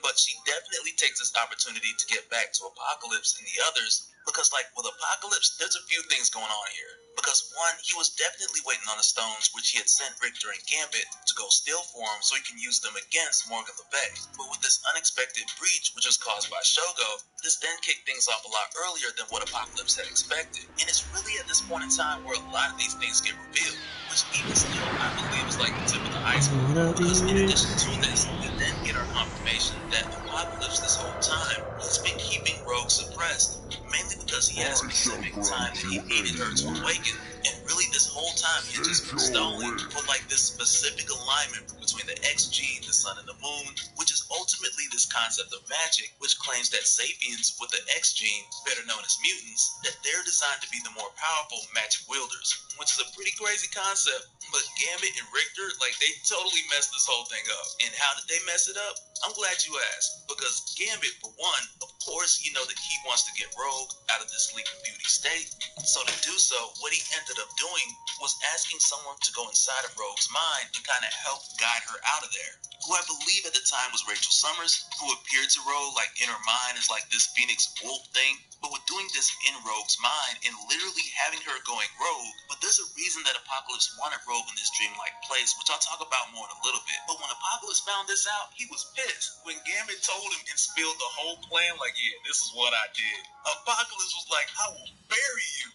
But she definitely takes this opportunity to get back to Apocalypse and the others, because like with Apocalypse, there's a few things going on here. Because one, he was definitely waiting on the stones, which he had sent Richter and Gambit to go steal for him so he can use them against Morgan Le Fay. But with this unexpected breach, which was caused by Shogo, this then kicked things off a lot earlier than what Apocalypse had expected. And it's really at this point in time where a lot of these things get revealed, which even still I believe is like the tip of the iceberg. Because in addition to this, we then get our confirmation that Apocalypse this whole time, he's been keeping Rogue suppressed, mainly because he had a specific time that he needed her to awaken. And really this whole time he had just been stalling for like this specific alignment between the XG, the sun and the moon, which is ultimately this concept of magic, which claims that Sapiens with the X gene, better known as mutants, that they're designed to be the more powerful magic wielders, which is a pretty crazy concept. But Gambit and Richter, like, they totally messed this whole thing up. And how did they mess it up? I'm glad you asked, because Gambit, for one, of course, you know that he wants to get Rogue out of this Sleeping Beauty state. So to do so, what he ended up doing was asking someone to go inside of Rogue's mind and kind of help guide her out of there, who I believe at the time was Rachel Summers, who appeared to Rogue like in her mind as like this Phoenix Wolf thing. But with doing this in Rogue's mind and literally having her going rogue, but there's a reason that Apocalypse wanted Rogue in this dreamlike place, which I'll talk about more in a little bit. But when Apocalypse found this out, he was pissed. When Gambit told him and spilled the whole plan, like, yeah, this is what I did, Apocalypse was like, I will bury you.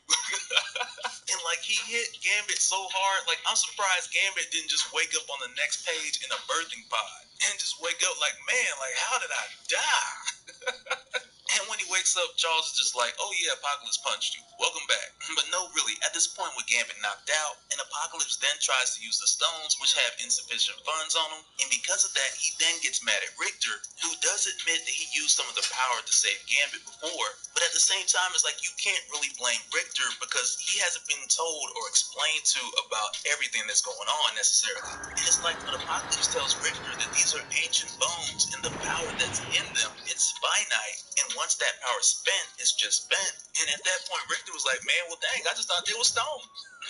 And like, he hit Gambit so hard, like, I'm surprised Gambit didn't just wake up on the next page in a birthing pod and just wake up like, man, like, how did I die? And when he wakes up, Charles is just like, oh yeah, Apocalypse punched you. Welcome back. But no, really, at this point with Gambit knocked out, and Apocalypse then tries to use the stones, which have insufficient funds on them, and because of that, he then gets mad at Richter, who does admit that he used some of the power to save Gambit before, but at the same time, it's like you can't really blame Richter because he hasn't been told or explained to about everything that's going on necessarily. And it's like when Apocalypse tells Richter that these are ancient bones, and the power that's in them, it's finite, and once that power is spent, it's just spent. And at that point, Richter was like, man, well, dang, I just thought they were stone.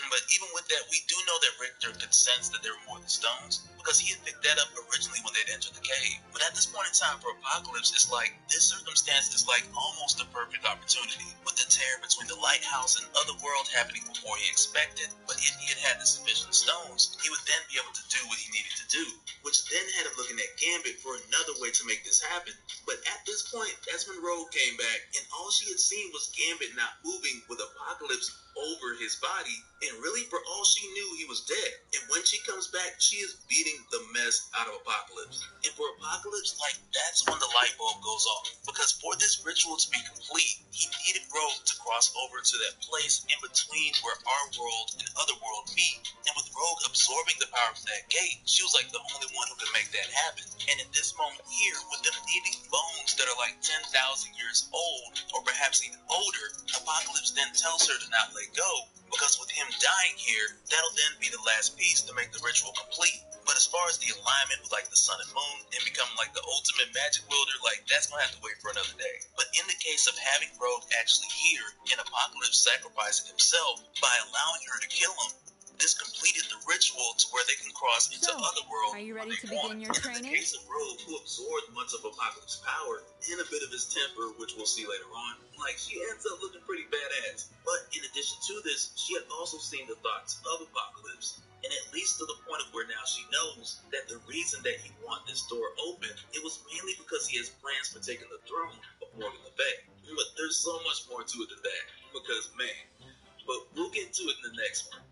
But even with that, we do know that Richter could sense that they were more than stones, because he had picked that up originally when they'd entered the cave. But at this point in time for Apocalypse, it's like, this circumstance is like almost a perfect opportunity, with the tear between the lighthouse and Otherworld happening before he expected. But if he had had the sufficient stones, he would then be able to do what he needed to do, which then had him looking at Gambit for another way to make this happen. But at this point, that's when Rogue came back, and all she had seen was Gambit not moving with Apocalypse over his body, and really for all she knew, he was dead. And when she comes back, she is beating the mess out of Apocalypse. And for Apocalypse, like, that's when the light bulb goes off, because for this ritual to be complete, he needed Rogue to cross over to that place in between where our world and Otherworld meet. And with Rogue absorbing the power from that gate, she was like the only one who could make that happen. And in this moment here, with them needing bones that are like 10,000 years old, or perhaps even older, Apocalypse then tells her to not let go, because with him dying here, that'll then be the last piece to make the ritual complete. But as far as the alignment with like the sun and moon and becoming like the ultimate magic wielder, like, that's gonna have to wait for another day. But in the case of having Rogue actually here, and Apocalypse sacrificing himself by allowing her to kill him, This completed the ritual to where they can cross into Otherworld. Are you ready to begin your training? In the case of Rogue, who absorbed much of Apocalypse's power and a bit of his temper, which we'll see later on, like, she ends up looking pretty badass. But in addition to this, she had also seen the thoughts of Apocalypse, and at least to the point of where now she knows that the reason that he wanted this door open, it was mainly because he has plans for taking the throne of Morgan Le Fay. But there's so much more to it than that, because, man, but we'll get to it in the next one.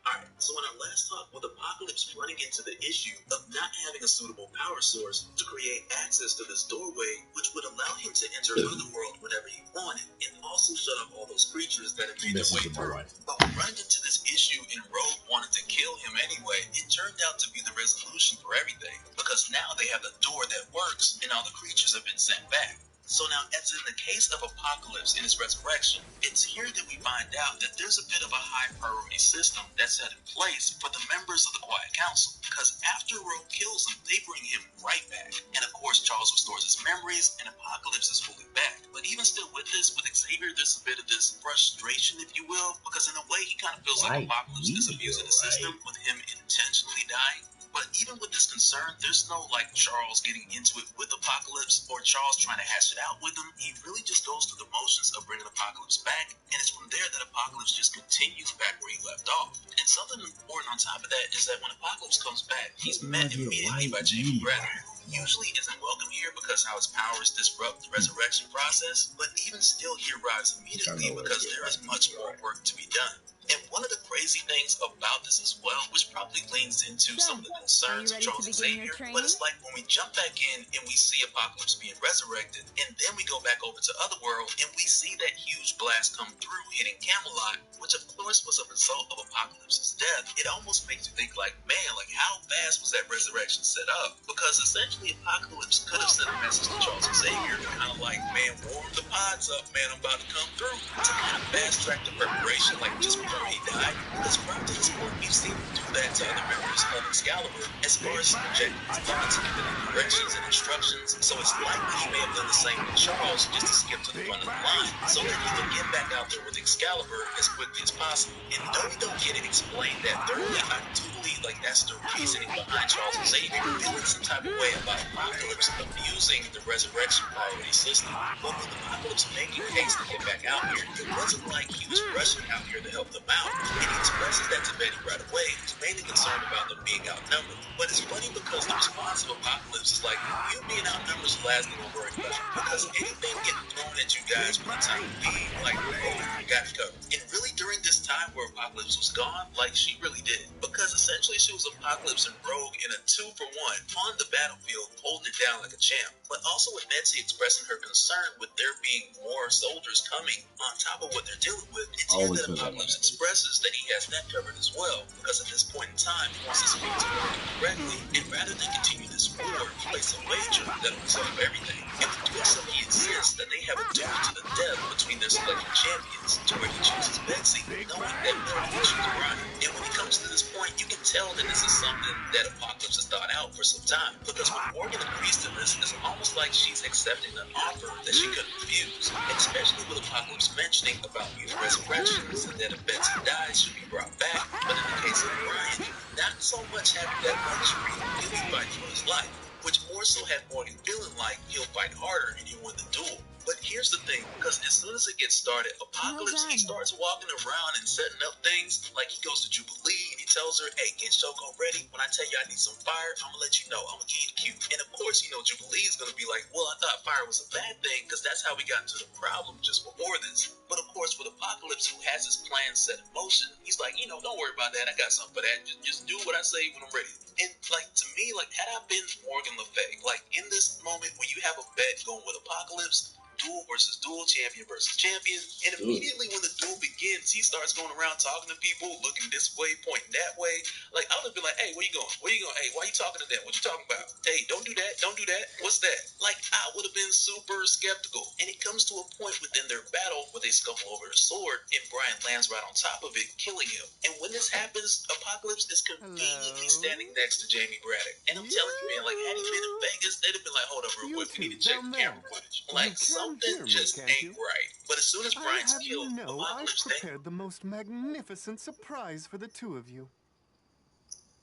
Alright, so in our last talk, with Apocalypse running into the issue of not having a suitable power source to create access to this doorway, which would allow him to enter Otherworld whenever he wanted, and also shut off all those creatures that had made their way through. But when running into this issue and Rogue wanted to kill him anyway, it turned out to be the resolution for everything, because now they have the door that works, and all the creatures have been sent back. So now, as in the case of Apocalypse and his resurrection, it's here that we find out that there's a bit of a high priority system that's set in place for the members of the Quiet Council, because after Rogue kills him, they bring him right back. And of course, Charles restores his memories, and Apocalypse is fully back. But even still with this, with Xavier, there's a bit of this frustration, if you will, because in a way, he kind of feels like Apocalypse is abusing the system with him intentionally dying. But even with this concern, there's no, like, Charles getting into it with Apocalypse or Charles trying to hash it out with him. He really just goes through the motions of bringing Apocalypse back, and it's from there that Apocalypse just continues back where he left off. And something important on top of that is that when Apocalypse comes back, he's met immediately by Jamie Braddock, who usually isn't welcome here because how his powers disrupt the resurrection process, but even still he arrives immediately because there is much more work to be done. And one of the crazy things about this as well, which probably leans into some of the concerns of Charles Xavier, but it's like when we jump back in and we see Apocalypse being resurrected, and then we go back over to Otherworld and we see that huge blast come through hitting Camelot, which of course was a result of Apocalypse's death. It almost makes you think like, man, like how fast was that resurrection set up? Because essentially Apocalypse could have sent a message to Charles Xavier to kind of like, man, warm the pods up, man, I'm about to come through, to kind of fast track the preparation, like just before he died, because prior to this point, we've seen him do that to other members of Excalibur as far as projecting his thoughts and giving directions and instructions. So it's likely he may have done the same with Charles just to skip to the front of the line so that he could get back out there with Excalibur as quickly as possible. And though we don't get it explained that thoroughly, I do believe like that's the reasoning behind Charles Xavier feeling some type of way about Apocalypse abusing the resurrection priority system. But with Apocalypse making haste to get back out here, it wasn't like he was rushing out here to help them out, and he expresses that to Betty right away, who's mainly concerned about them being outnumbered. But it's funny because the response of Apocalypse is like, you being outnumbered is the last thing I'm worried about, because anything getting thrown at you guys when the time will be, like, hey, I got it covered. And really during this time where Apocalypse was gone, like, she really did, because essentially she was Apocalypse and Rogue in a 2-for-1 on the battlefield, holding it down like a champ. But also with Nancy expressing her concern with there being more soldiers coming on top of what they're dealing with, it's here that Apocalypse expresses that he has that covered as well, because at this point in time, he wants to speak to Morgan directly, and rather than continue this war, place a wager that'll resolve everything. And in doing so, he insists that they have a duel to the death between their selected champions, to where he chooses Betsy, knowing that Morgan will choose Brian. And when it comes to this point, you can tell that this is something that Apocalypse has thought out for some time, because when Morgan agrees to this, it's almost like she's accepting an offer that she couldn't refuse, especially with Apocalypse mentioning about mutant resurrections and that if Betsy dies, she'll be brought back. But in the case of Brian, not so much having that luxury, he'll be fighting for his life, which more so had Morgan feeling like he'll fight harder and he'll win the duel. But here's the thing, because as soon as it gets started, Apocalypse, he starts walking around and setting up things, like he goes to Jubilee and he tells her, hey, get Shoko ready. When I tell you I need some fire, I'm going to let you know. I'm going to give you the cue. And of course, you know, Jubilee is going to be like, well, I thought fire was a bad thing, because that's how we got into the problem just before this. But of course, with Apocalypse, who has his plan set in motion, he's like, you know, don't worry about that. I got something for that. Just do what I say when I'm ready. And like, to me, like, had I been Morgan Le Fay, like, in this moment when you have a bet going with Apocalypse, duel versus duel, champion versus champion, and immediately when the duel begins, he starts going around talking to people, looking this way, pointing that way. Like, I would have been like, hey, where you going? Where you going? Hey, why you talking to them? What you talking about? Hey, don't do that. Don't do that. What's that? Like, I would have been super skeptical. And it comes to a point within their battle where they scuffle over a sword, and Brian lands right on top of it, killing him. And when this happens, Apocalypse is conveniently standing next to Jamie Braddock. And I'm telling you, man, like, had he been in Vegas, they'd have been like, hold up real quick, we need to check the camera footage. Like, some Something just ain't right. But as soon as Brian's killed, Apocalypse Day. I've prepared the most magnificent surprise for the two of you.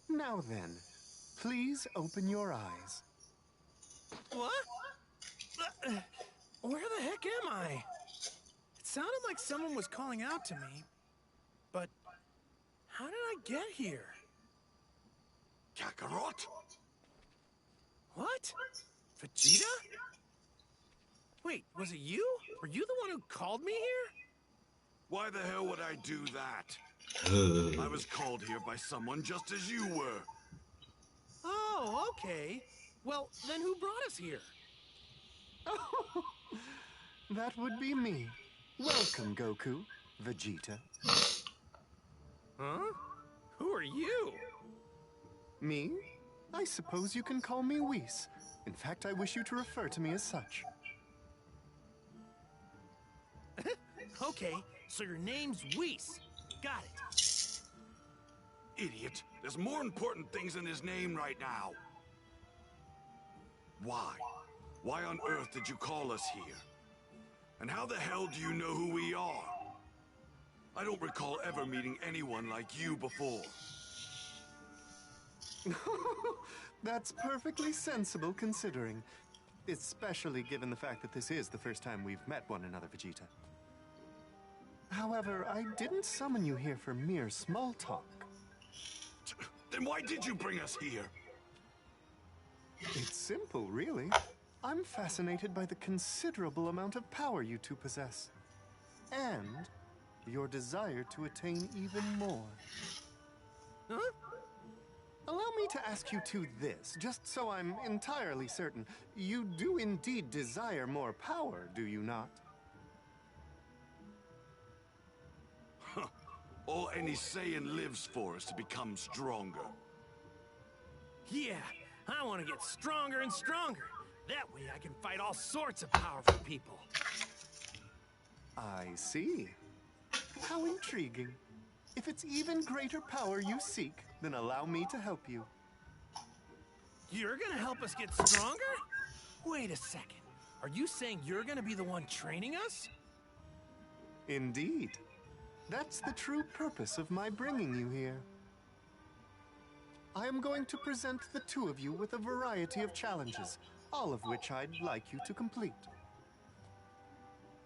Now then, please open your eyes. What? Where the heck am I? It sounded like someone was calling out to me, but how did I get here? Kakarot? What? Vegeta? Wait, was it you? Were you the one who called me here? Why the hell would I do that? I was called here by someone just as you were. Oh, okay. Well, then who brought us here? Oh, that would be me. Welcome, Goku, Vegeta. Huh? Who are you? Me? I suppose you can call me Whis. In fact, I wish you to refer to me as such. Okay, so your name's Whis. Got it. Idiot. There's more important things in his name right now. Why? Why on earth did you call us here? And how the hell do you know who we are? I don't recall ever meeting anyone like you before. That's perfectly sensible considering. Especially given the fact that this is the first time we've met one another, Vegeta. However, I didn't summon you here for mere small talk. Then why did you bring us here? It's simple, really. I'm fascinated by the considerable amount of power you two possess. And your desire to attain even more. Huh? Allow me to ask you two this, just so I'm entirely certain. You do indeed desire more power, do you not? All any Saiyan lives for is to become stronger. Yeah, I want to get stronger and stronger. That way I can fight all sorts of powerful people. I see. How intriguing. If it's even greater power you seek, then allow me to help you. You're gonna help us get stronger? Wait a second. Are you saying you're gonna be the one training us? Indeed. That's the true purpose of my bringing you here. I am going to present the two of you with a variety of challenges, all of which I'd like you to complete.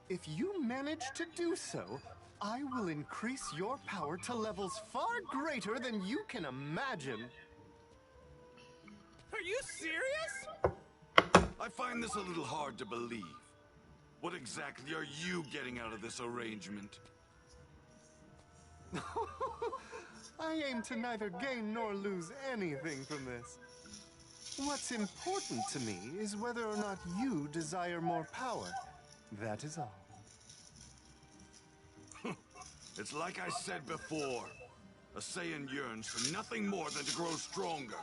If you manage to do so, I will increase your power to levels far greater than you can imagine. Are you serious? I find this a little hard to believe. What exactly are you getting out of this arrangement? I aim to neither gain nor lose anything from this. What's important to me is whether or not you desire more power. That is all. It's like I said before. A Saiyan yearns for nothing more than to grow stronger.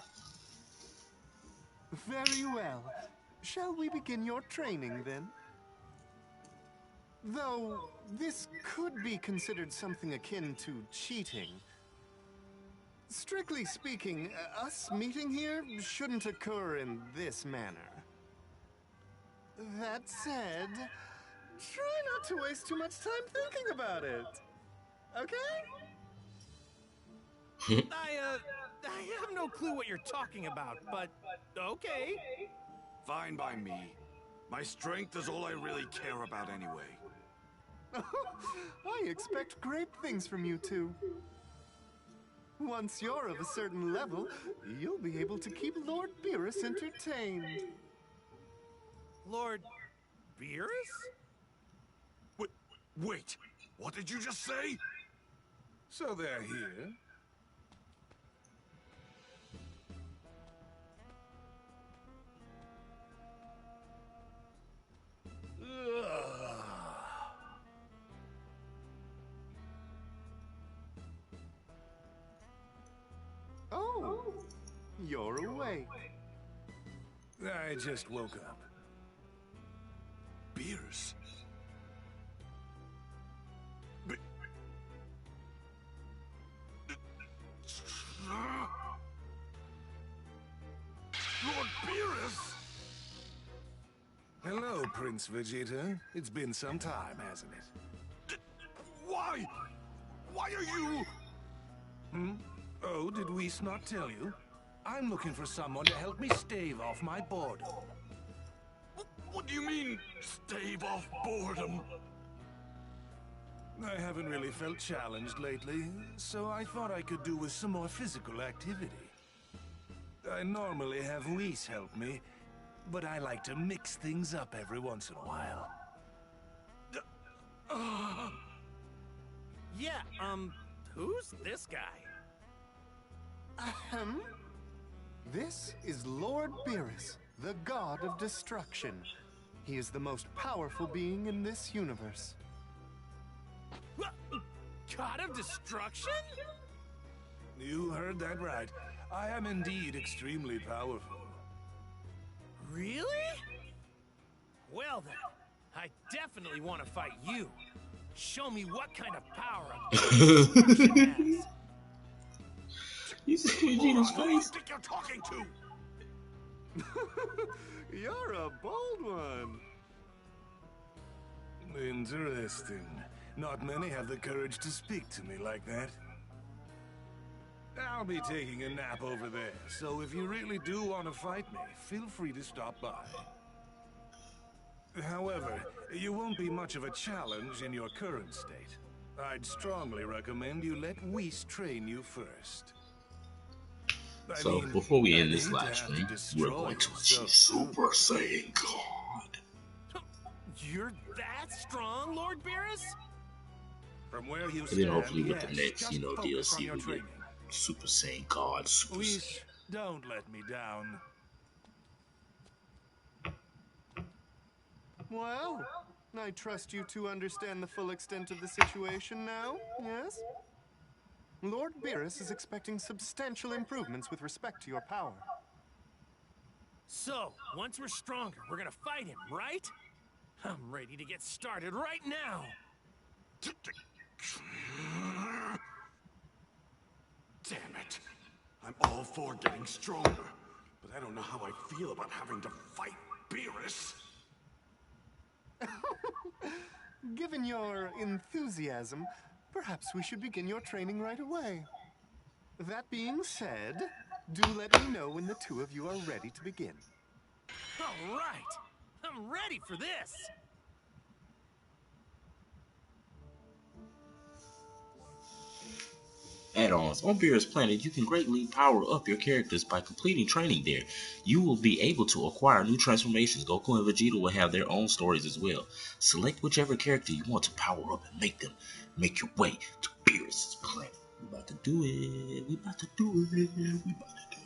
Very well. Shall we begin your training then? Though, this could be considered something akin to cheating. Strictly speaking, us meeting here shouldn't occur in this manner. That said, try not to waste too much time thinking about it. Okay? I have no clue what you're talking about, but okay. Fine by me. My strength is all I really care about anyway. I expect great things from you two. Once you're of a certain level, you'll be able to keep Lord Beerus entertained. Lord Beerus? Wait, what did you just say? So they're here. Oh, you're awake. I just woke up. Beerus. Lord Beerus! Hello, Princess. Thanks, Vegeta. It's been some time, hasn't it? Why? Why are you... Oh, did Whis not tell you? I'm looking for someone to help me stave off my boredom. What do you mean, stave off boredom? I haven't really felt challenged lately, so I thought I could do with some more physical activity. I normally have Whis help me, but I like to mix things up every once in a while. Yeah, who's this guy? Ahem. This is Lord Beerus, the god of destruction. He is the most powerful being in this universe. What? God of destruction? You heard that right. I am indeed extremely powerful. Really? Well then, I definitely want to fight you. Show me what kind of power a destruction has. You see Vegeta's Who do you face? think you're talking to? You're a bold one. Interesting. Not many have the courage to speak to me like that. I'll be taking a nap over there, so if you really do want to fight me, feel free to stop by. However, you won't be much of a challenge in your current state. I'd strongly recommend you let Whis train you first. So before we end this live stream, we're going to achieve Super Saiyan God. You're that strong, Lord Beerus? From where you And stand, then hopefully with the yes, next, just focus on DLC, your we get training. Super Saiyan God, Super Whis, Saiyan. don't let me down. Well, I trust you two understand the full extent of the situation now, yes? Lord Beerus is expecting substantial improvements with respect to your power. So, once we're stronger, we're gonna fight him, right? I'm ready to get started right now. Damn it. I'm all for getting stronger, but I don't know how I feel about having to fight Beerus. Given your enthusiasm, perhaps we should begin your training right away. That being said, do let me know when the two of you are ready to begin. All right, I'm ready for this. Add-ons. On Beerus Planet, you can greatly power up your characters by completing training there. You will be able to acquire new transformations. Goku and Vegeta will have their own stories as well. Select whichever character you want to power up and make your way to Beerus' Planet. We about to do it. We about to do it. We about to do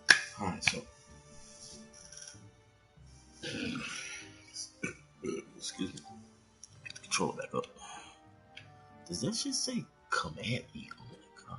it. Alright, so. Excuse me. Get the control back up. Does that shit say come at me? Oh my god.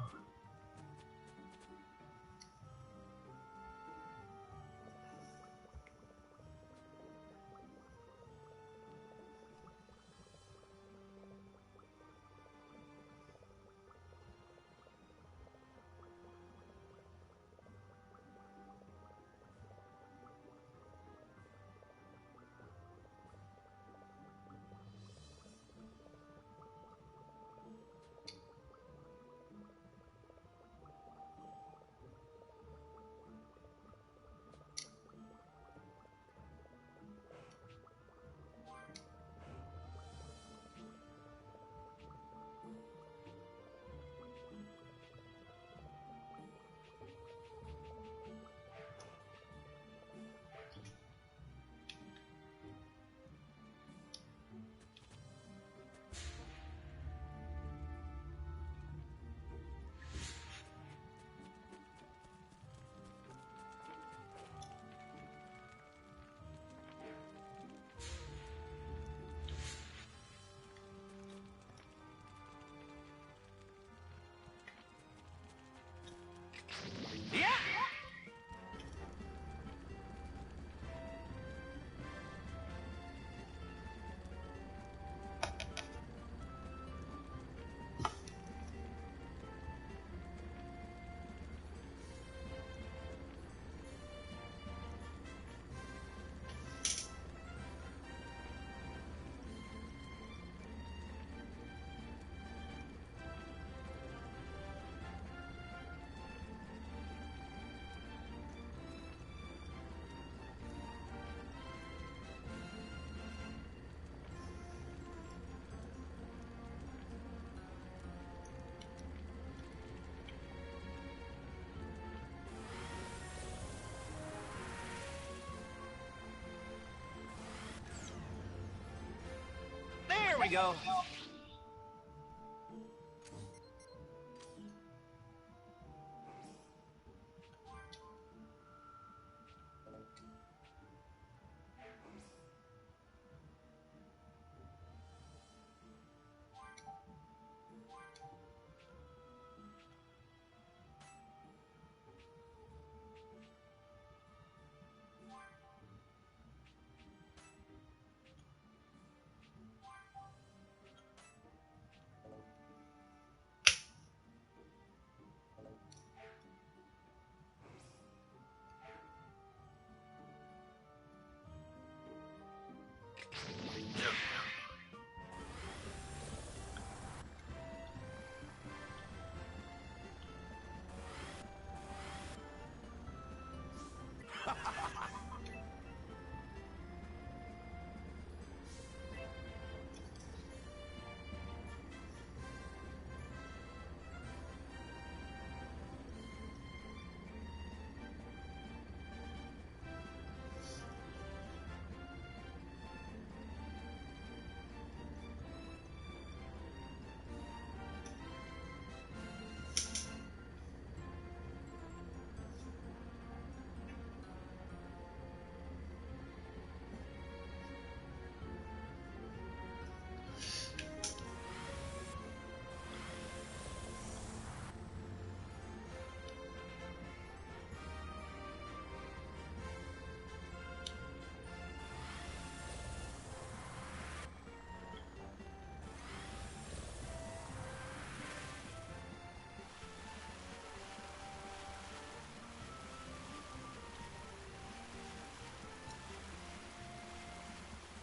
Here we go.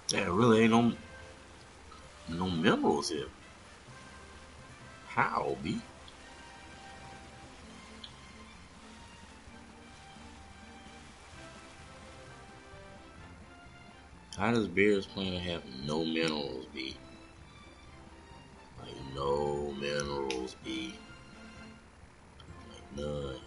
There really ain't no minerals here. How, B? How does Beer's planet have no minerals, B? Like no minerals, B. Like none.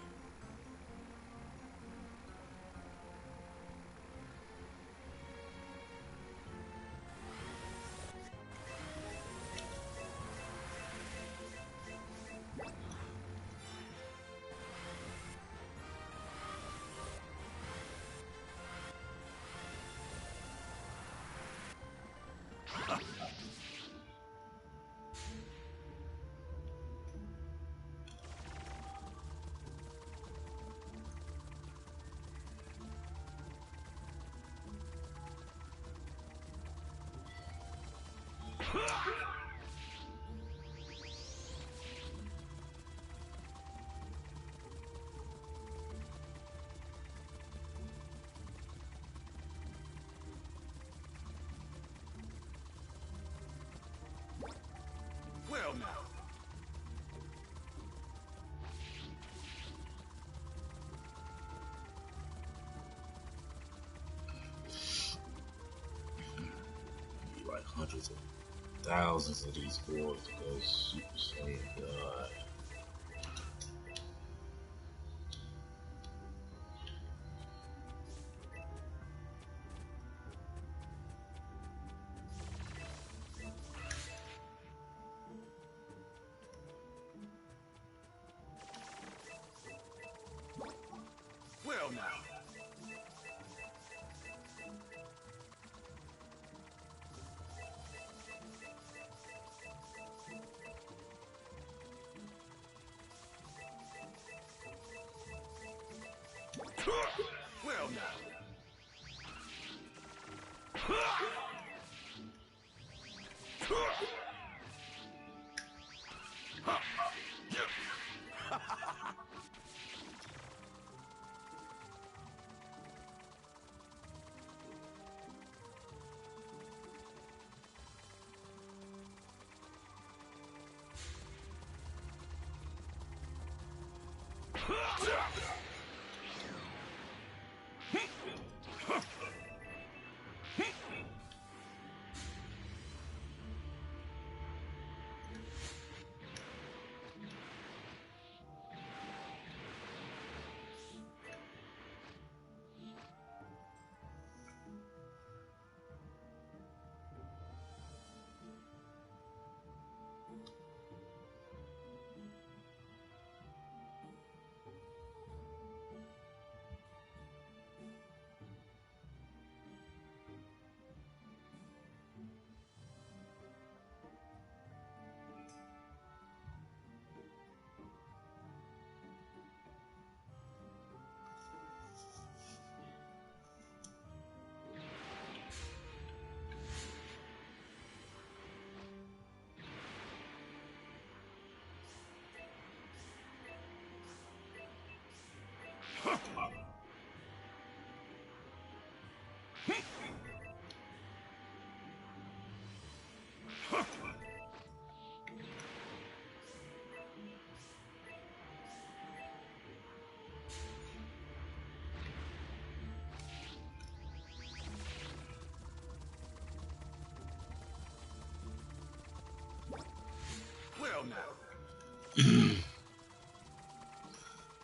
Well now. Be like hundreds of thousands of these boards to go Super Saiyan God. Well now. Well now.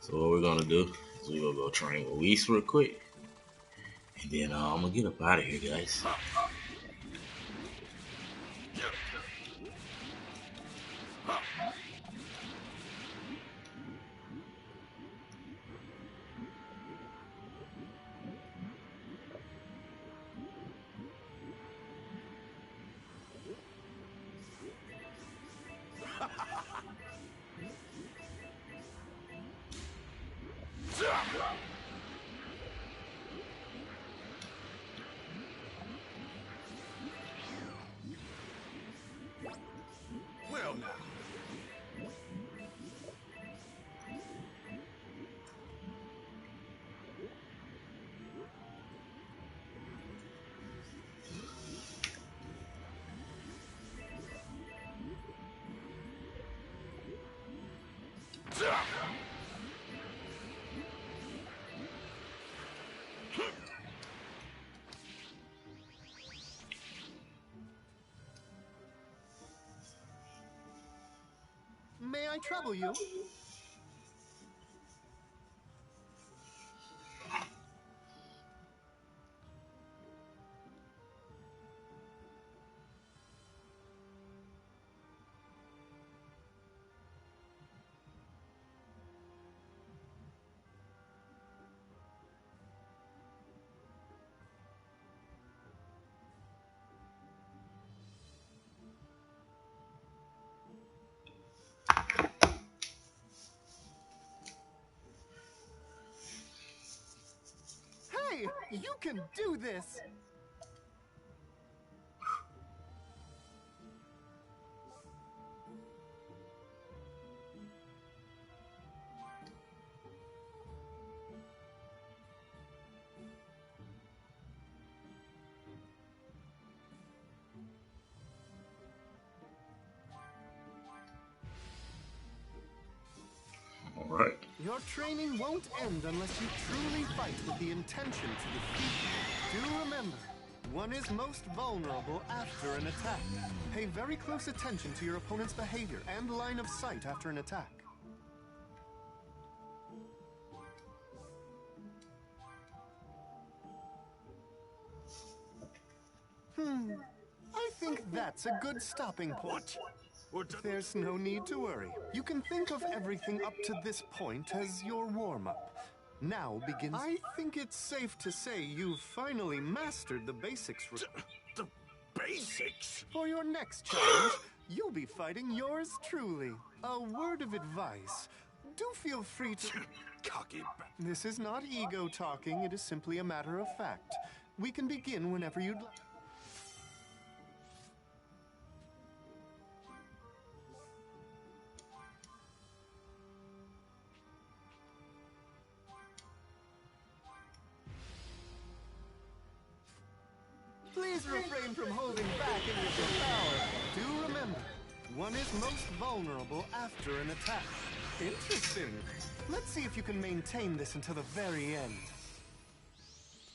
So what we're gonna do is we're gonna go train with Whis real quick. And then I'm gonna get up out of here, guys. Well now. May I trouble you? Hey, you can do this! Alright. Your training won't end unless you truly fight with the intention to defeat me. Do remember, one is most vulnerable after an attack. Pay very close attention to your opponent's behavior and line of sight after an attack. I think that's a good stopping point. There's no need to worry. You can think of everything up to this point as your warm-up. Now begins... I think it's safe to say you've finally mastered the basics. The basics? For your next challenge, you'll be fighting yours truly. A word of advice. Do feel free to... Cocky. This is not ego talking, it is simply a matter of fact. We can begin whenever you'd like. Please refrain from holding back any of your power. Do remember, one is most vulnerable after an attack. Interesting. Let's see if you can maintain this until the very end.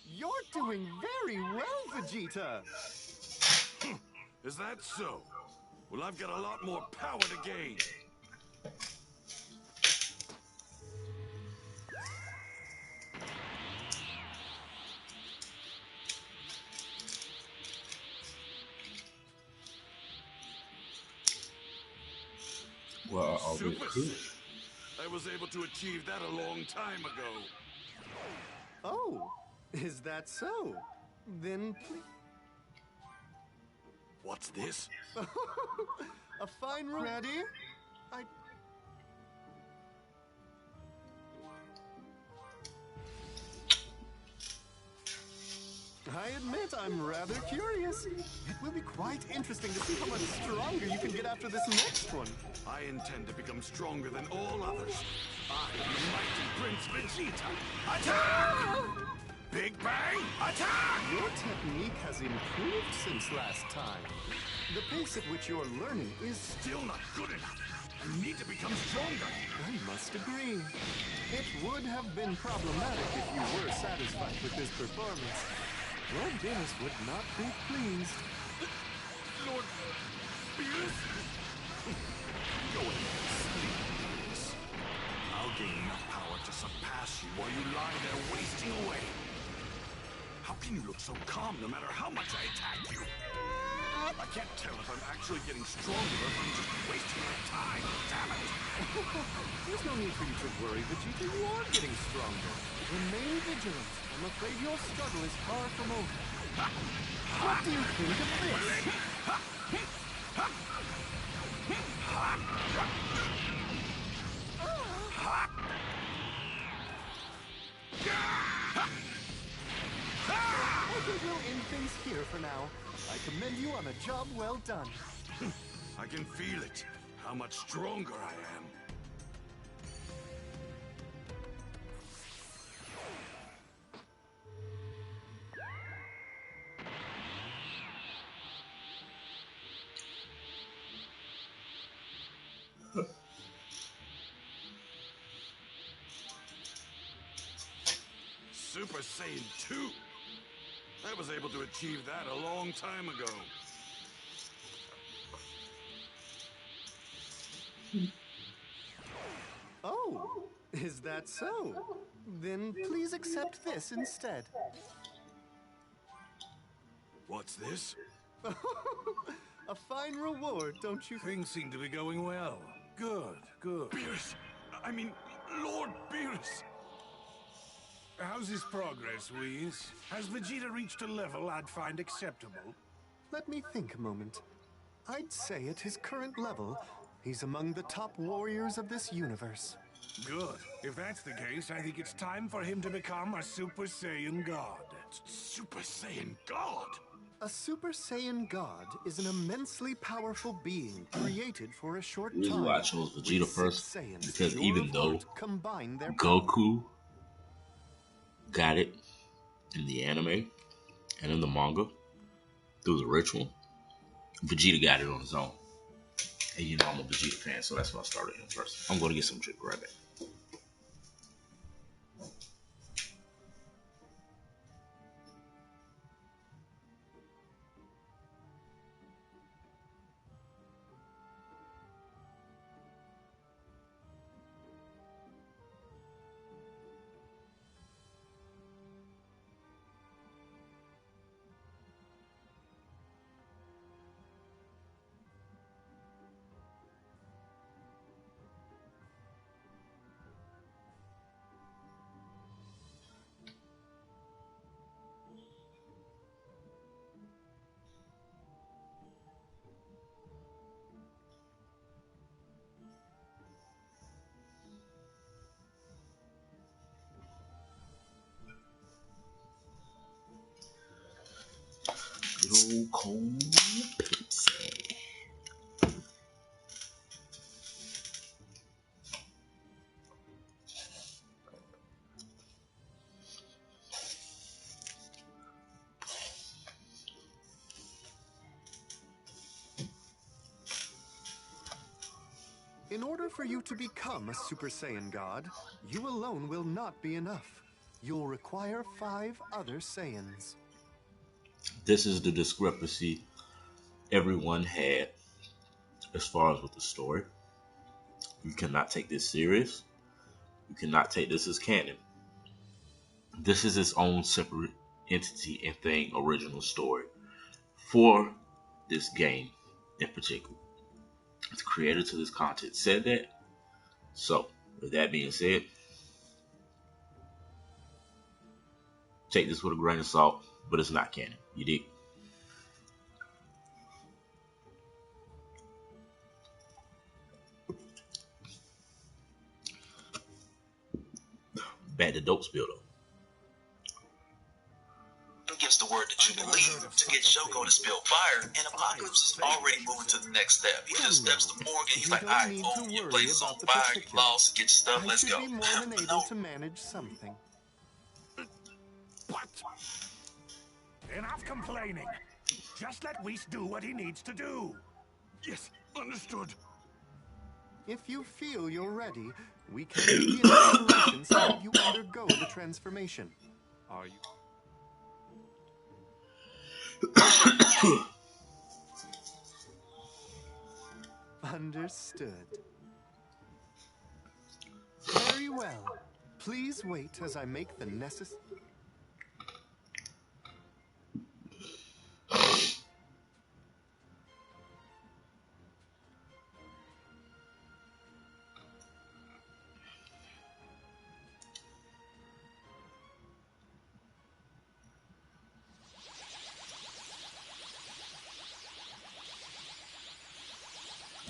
You're doing very well, Vegeta! Is that so? Well, I've got a lot more power to gain. Well, I'll be cool. I was able to achieve that a long time ago. Oh, is that so? Then please... What's this? A fine room. Ready? I admit I'm rather curious. It will be quite interesting to see how much stronger you can get after this next one. I intend to become stronger than all others. I am the mighty Prince Vegeta. Attack! Big Bang, attack! Your technique has improved since last time. The pace at which you're learning is Still not good enough. I need to become stronger. I must agree. It would have been problematic if you were satisfied with this performance. Lord Beerus would not be pleased. Lord Beerus? Go ahead, sleep. gain enough power to surpass you while you lie there wasting away. How can you look so calm no matter how much I attack you? I can't tell if I'm actually getting stronger or if I'm just wasting my time. Damn it! There's no need for you to worry, Vegeta. You are getting stronger. Remain vigilant. I'm afraid your struggle is far from over. What do you think of this? I think we'll end things here for now. I commend you on a job well done. I can feel it. How much stronger I am. Super Saiyan 2? I was able to achieve that a long time ago. Oh, is that so? Then please accept this instead. What's this? A fine reward, don't you think? Things seem to be going well. Good, good. Beerus! I mean, Lord Beerus! How's his progress, Whis? Has Vegeta reached a level I'd find acceptable? Let me think a moment. I'd say at his current level, he's among the top warriors of this universe. Good. If that's the case, I think it's time for him to become a Super Saiyan God. Super Saiyan God? A Super Saiyan God is an immensely powerful being created for a short The reason time. why I chose Vegeta with first, 6 Saiyans because pure even of though heart combine their power. Goku got it in the anime and in the manga through the ritual, Vegeta got it on his own. And you know I'm a Vegeta fan, so that's why I started him first. I'm going to get some drink right back. Good old cold Pepsi. In order for you to become a Super Saiyan God, you alone will not be enough. You'll require 5 other Saiyans. This is the discrepancy everyone had as far as with the story. You cannot take this serious. You cannot take this as canon. This is its own separate entity and thing, original story for this game in particular. The creator to this content said that. So, with that being said, take this with a grain of salt, but it's not canon. You dig? Back to dope spill though. Gives the word to Jubilee to get Shoko to spill fire, and Apocalypse is already moving to the next step. He just steps to Morgan. He's like, alright, boom, your place is on fire, you lost, get your stuff, let's go. I should be more than able to manage something. What? Enough complaining. Just let Whis do what he needs to do. Yes, understood. If you feel you're ready, we can begin preparations to have you undergo the transformation. Are you? Understood. Very well. Please wait as I make the necessary...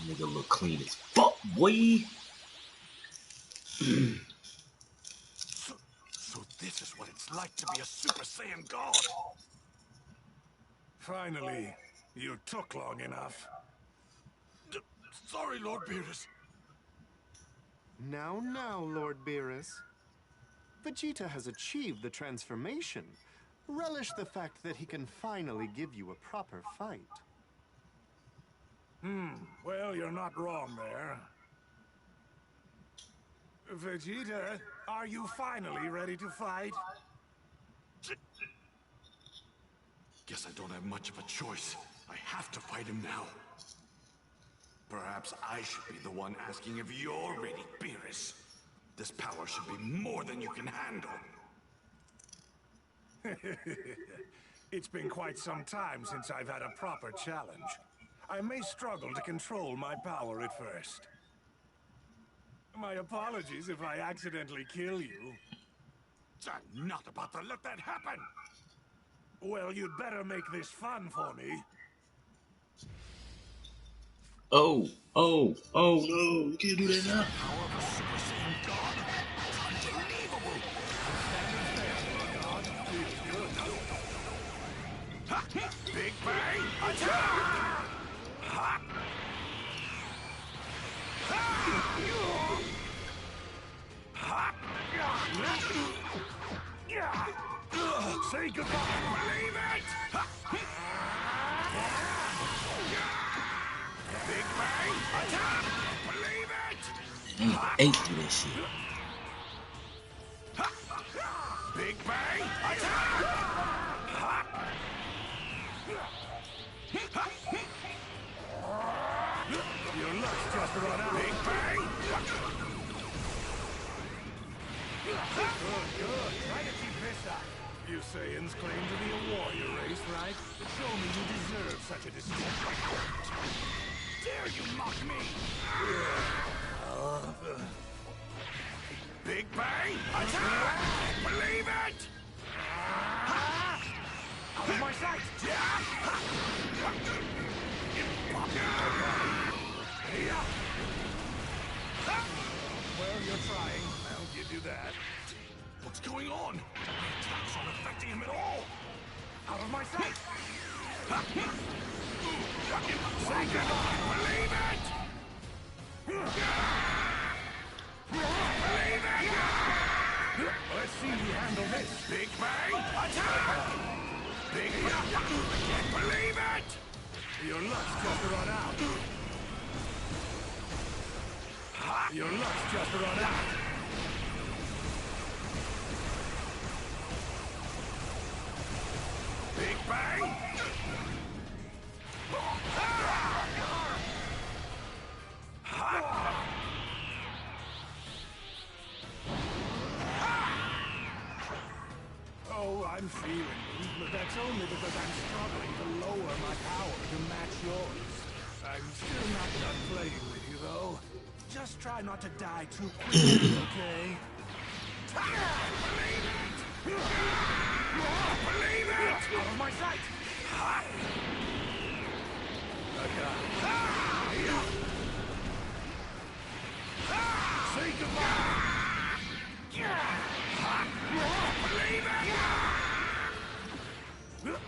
Nigga look clean as fuck, boy. So this is what it's like to be a Super Saiyan God. Finally, you took long enough. Sorry, Lord Beerus. Now, Lord Beerus. Vegeta has achieved the transformation. Relish the fact that he can finally give you a proper fight. Well, you're not wrong there. Vegeta, are you finally ready to fight? Guess I don't have much of a choice. I have to fight him now. Perhaps I should be the one asking if you're ready, Beerus. This power should be more than you can handle. It's been quite some time since I've had a proper challenge. I may struggle to control my power at first. My apologies if I accidentally kill you. I'm not about to let that happen! Well, you'd better make this fun for me. Oh no, you can't do that now. Power of a Super Saiyan God? Unbelievable! God feels good. Ha! Big Bang attack! Ha! Ha! Say goodbye! Believe it! Big Bang attack! Believe it! Nigga ate through that shit. Big Bang attack! Your luck's just run out. Big Bang! Good. Try to keep this up. You Saiyans claim to be a warrior race, right? Show me you deserve such a distinction. Dare you mock me? Big Bang attack! Believe it! Out of my sight! Well, you're trying. I'll give you that. What's going on? My attacks aren't affecting him at all. Out of my sight! Say goodbye! Believe it! Believe it! Let's see you handle this. Big Bang attack! Big Bang! I can't believe it! Your luck's just run out. Your luck's just run out. Big Bang! Oh, I'm feeling weak, but that's only because I'm struggling to lower my power to match yours. I'm still not done playing with you, though. Just try not to die too quickly, okay? Believe it! Believe it! Out of my sight! Say goodbye! Believe it!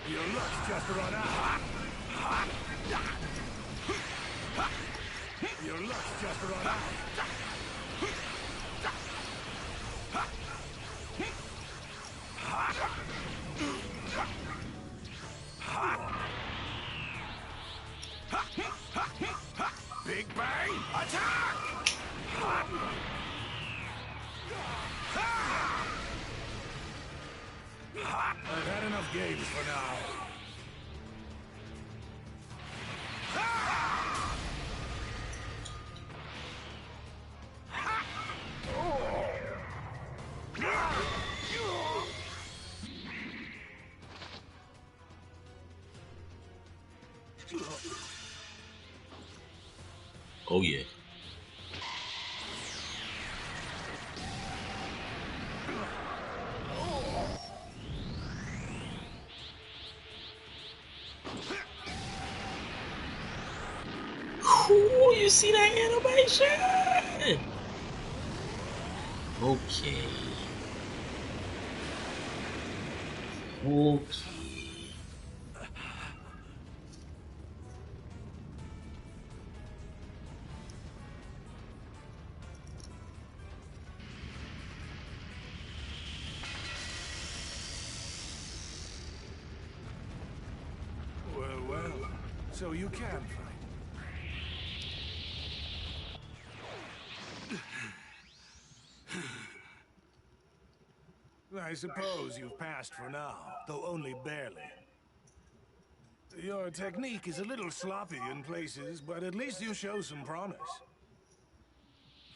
Your luck's just run out. Your luck's just run out. Big Bang attack! I've had enough games for now. Oh yeah. Ooh, you see that animation? Okay. Okay. Well, so you can fight. I suppose you've passed for now, though only barely. Your technique is a little sloppy in places, but at least you show some promise.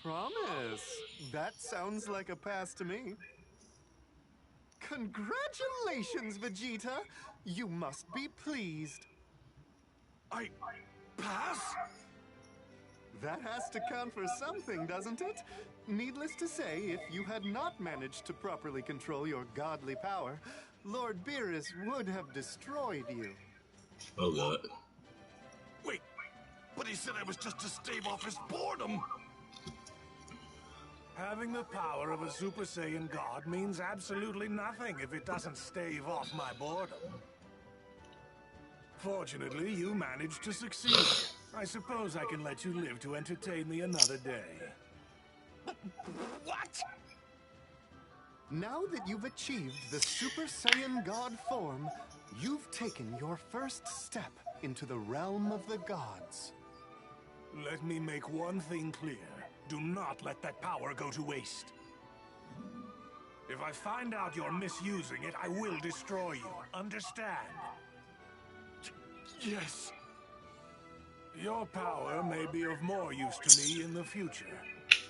Promise? That sounds like a pass to me. Congratulations, Vegeta! You must be pleased. I pass? That has to count for something, doesn't it? Needless to say, if you had not managed to properly control your godly power, Lord Beerus would have destroyed you. Oh god. Wait, but he said I was just to stave off his boredom. Having the power of a Super Saiyan God means absolutely nothing if it doesn't stave off my boredom. Fortunately, you managed to succeed. I suppose I can let you live to entertain me another day. What? Now that you've achieved the Super Saiyan God form, you've taken your first step into the realm of the gods. Let me make one thing clear. Do not let that power go to waste. If I find out you're misusing it, I will destroy you. Understand? Yes. Your power may be of more use to me in the future.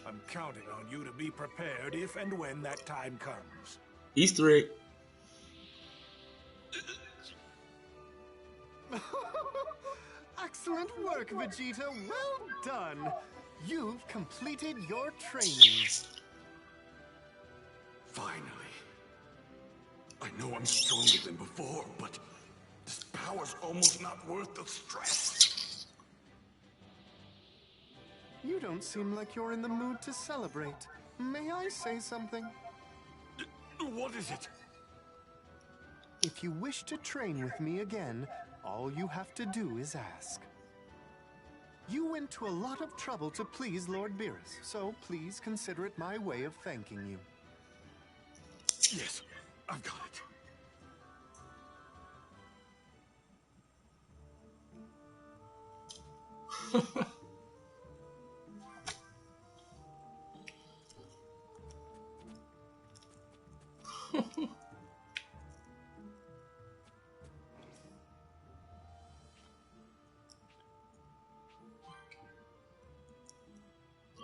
I'm counting on you to be prepared if and when that time comes. Easter egg. Excellent work, Vegeta. Well done. You've completed your training. Finally. I know I'm stronger than before, but this power's almost not worth the stress. You don't seem like you're in the mood to celebrate. May I say something? What is it? If you wish to train with me again, all you have to do is ask. You went to a lot of trouble to please Lord Beerus, so please consider it my way of thanking you. Yes, I've got it.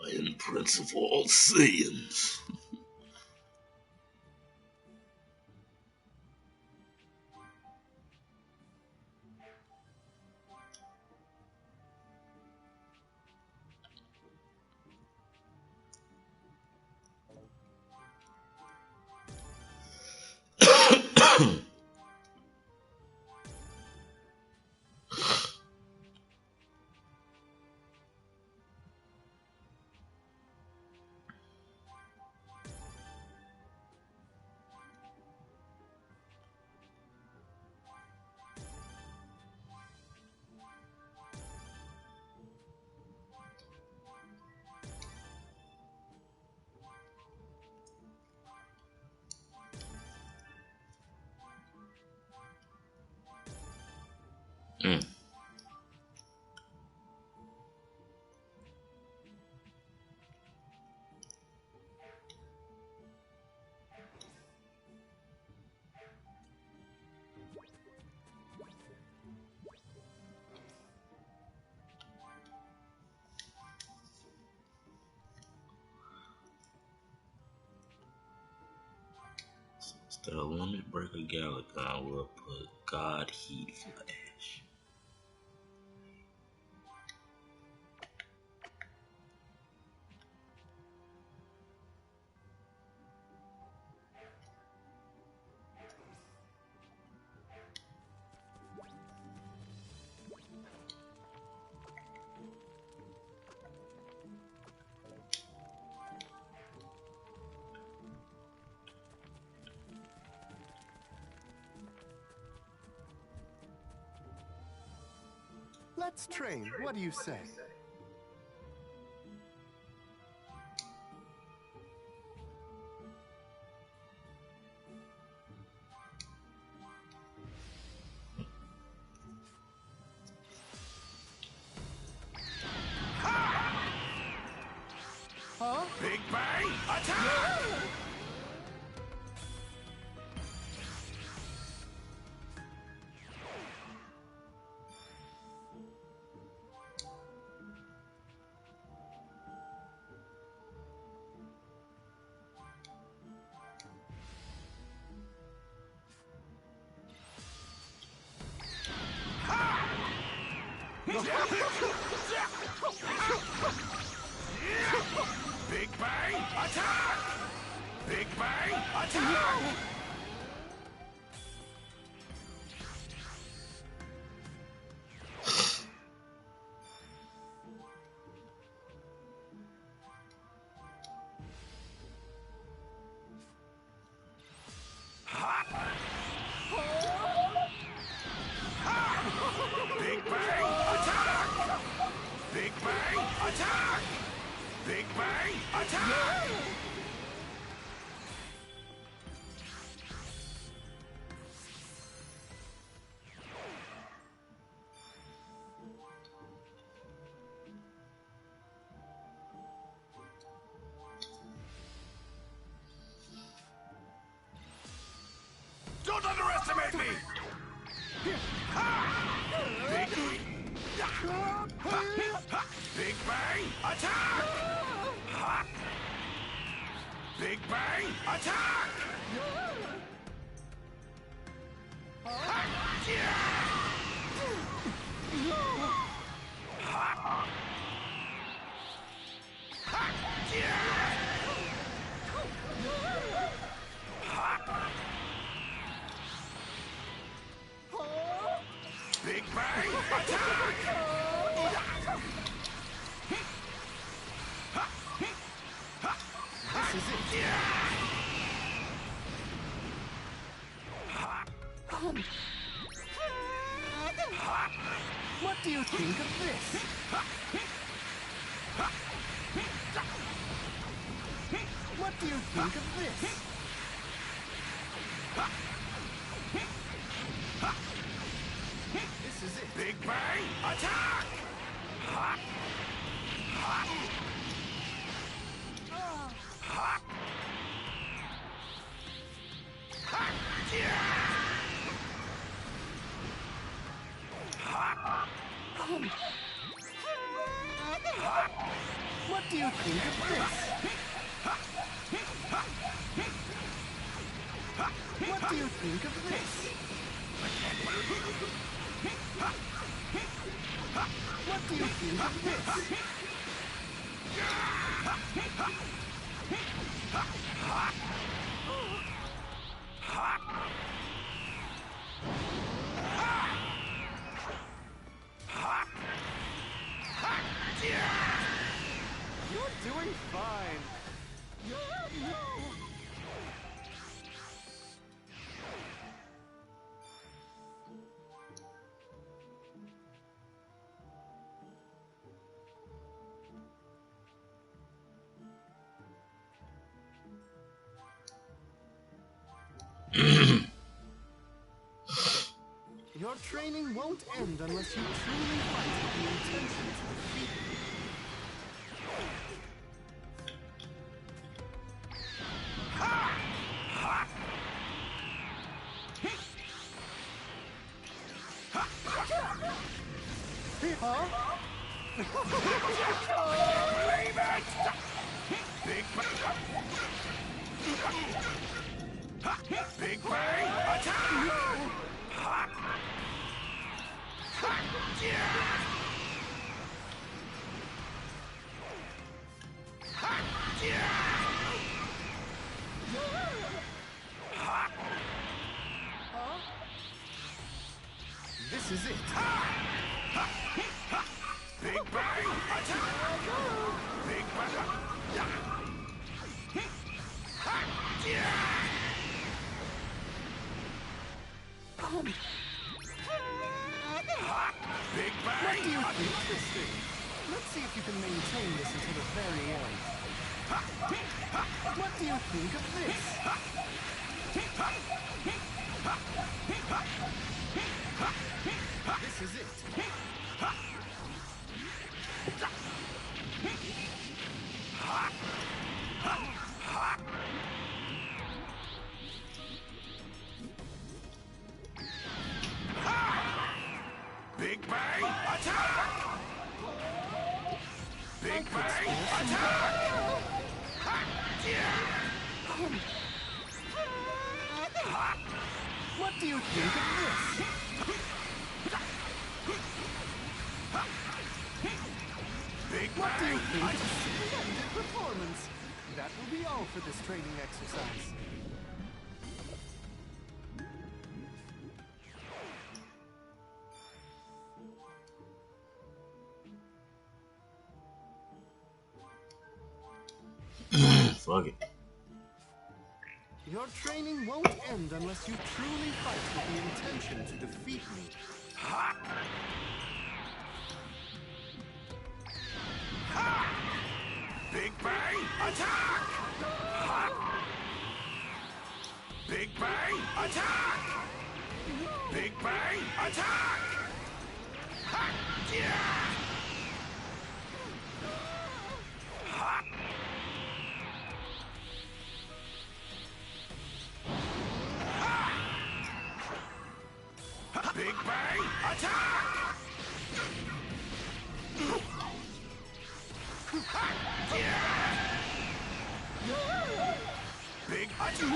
I am Prince of all Saiyans. Mm. The Limit Breaker Galagon will put God Heat Flash. Let's train. What do you say? Huh? Big Bang attack! Big Bang attack! Big Bang attack! Big Bang attack! Big Bang attack! Big Bang attack! Don't underestimate me! Big Bang attack! Big Bang attack! Big Bang attack! This is it. What do you think of this? What do you think of this? This is it. Big Bang attack! What do you think of this? What do you think of this? What do you think of this? You're doing fine. Your training won't end unless you truly fight with the intention to defeat me. Huh? Believe it! Big Bang! Big Bang attack! This is it. Big Bang attack! Big Bang! Big Bang do you think? Interesting. Let's see if you can maintain this until the very end. What do you think of this? This is it. Big Bang attack! Big Bang attack! What do you think of this? Big What do you Bang think of attack! splendid performance? That will be all for this training exercise. Fuck it. Your training won't end unless you truly fight with the intention to defeat me. Big Bang attack! Big Bang attack! Big Bang attack! Big Bang attack! Big Do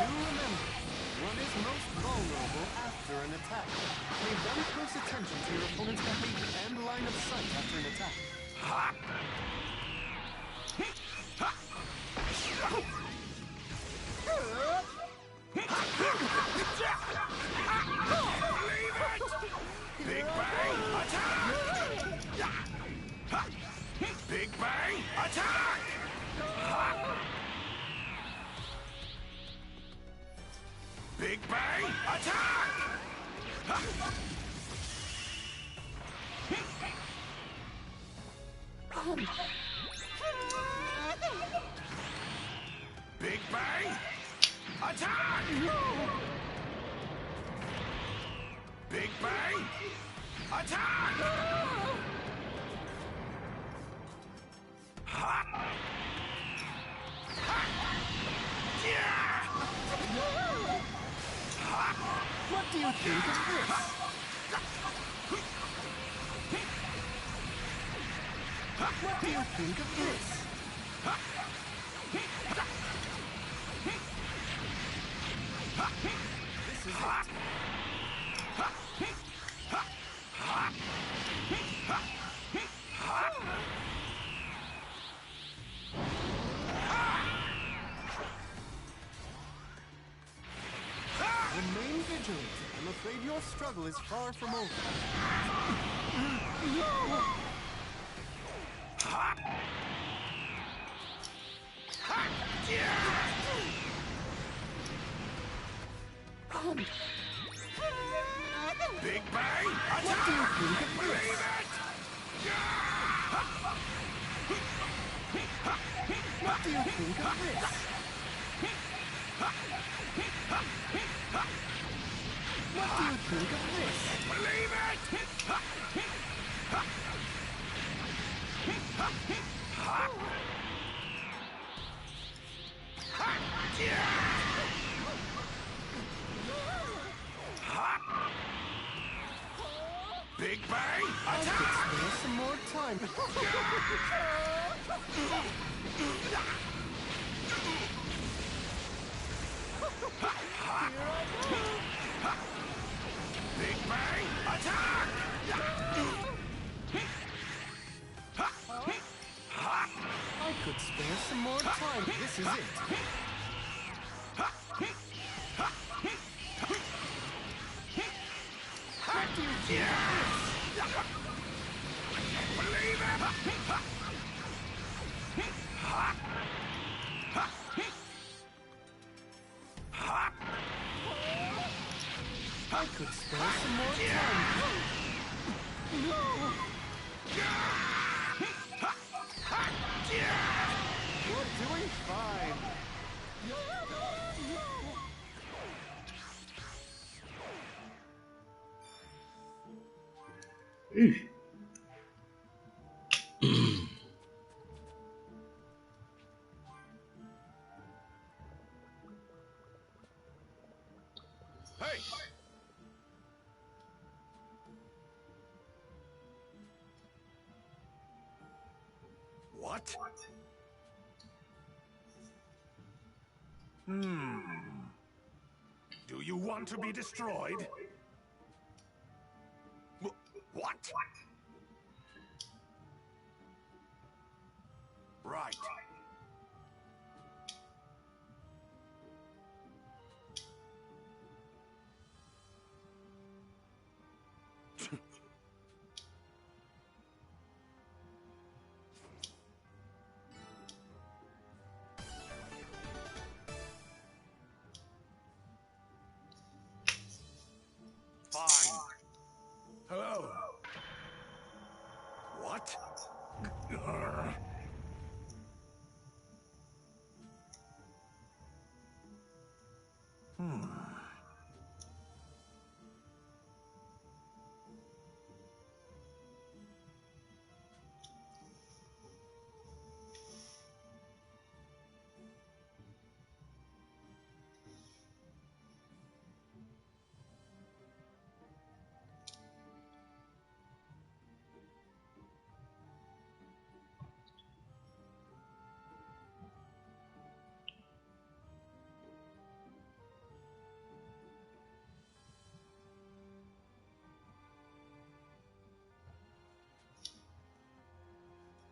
remember, one is most vulnerable after an attack. Pay very close attention to your opponent's behavior and line of sight after an attack. Big Bang attack! Big Bang attack! Big Bang attack! Big Bang attack! Big Bang attack! What do you think of this? What do you think of this? This is it. Remain vigilant. I'm afraid your struggle is far from over. Big Bang attack! What do you think of this? Believe it! What do you think of this? What do you think of this? Believe it! Big Bang attack! Spare some more time. Big Bang attack! some more time. This is it. How do you do this? Believe it! I could spare some more time. No! You're doing fine. Hey! What? Do you want to be destroyed? What? Right. Fine. Hello. What?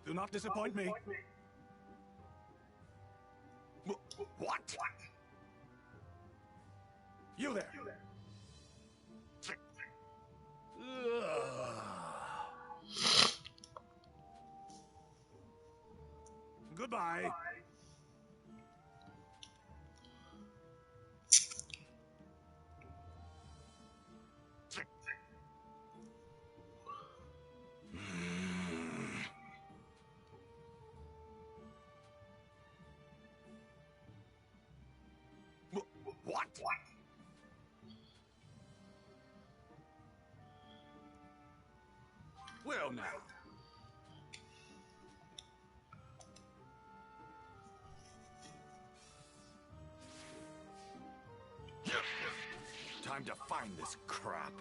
Do not disappoint me. What? You there. Goodbye. What? Well, now. Time to find this crap.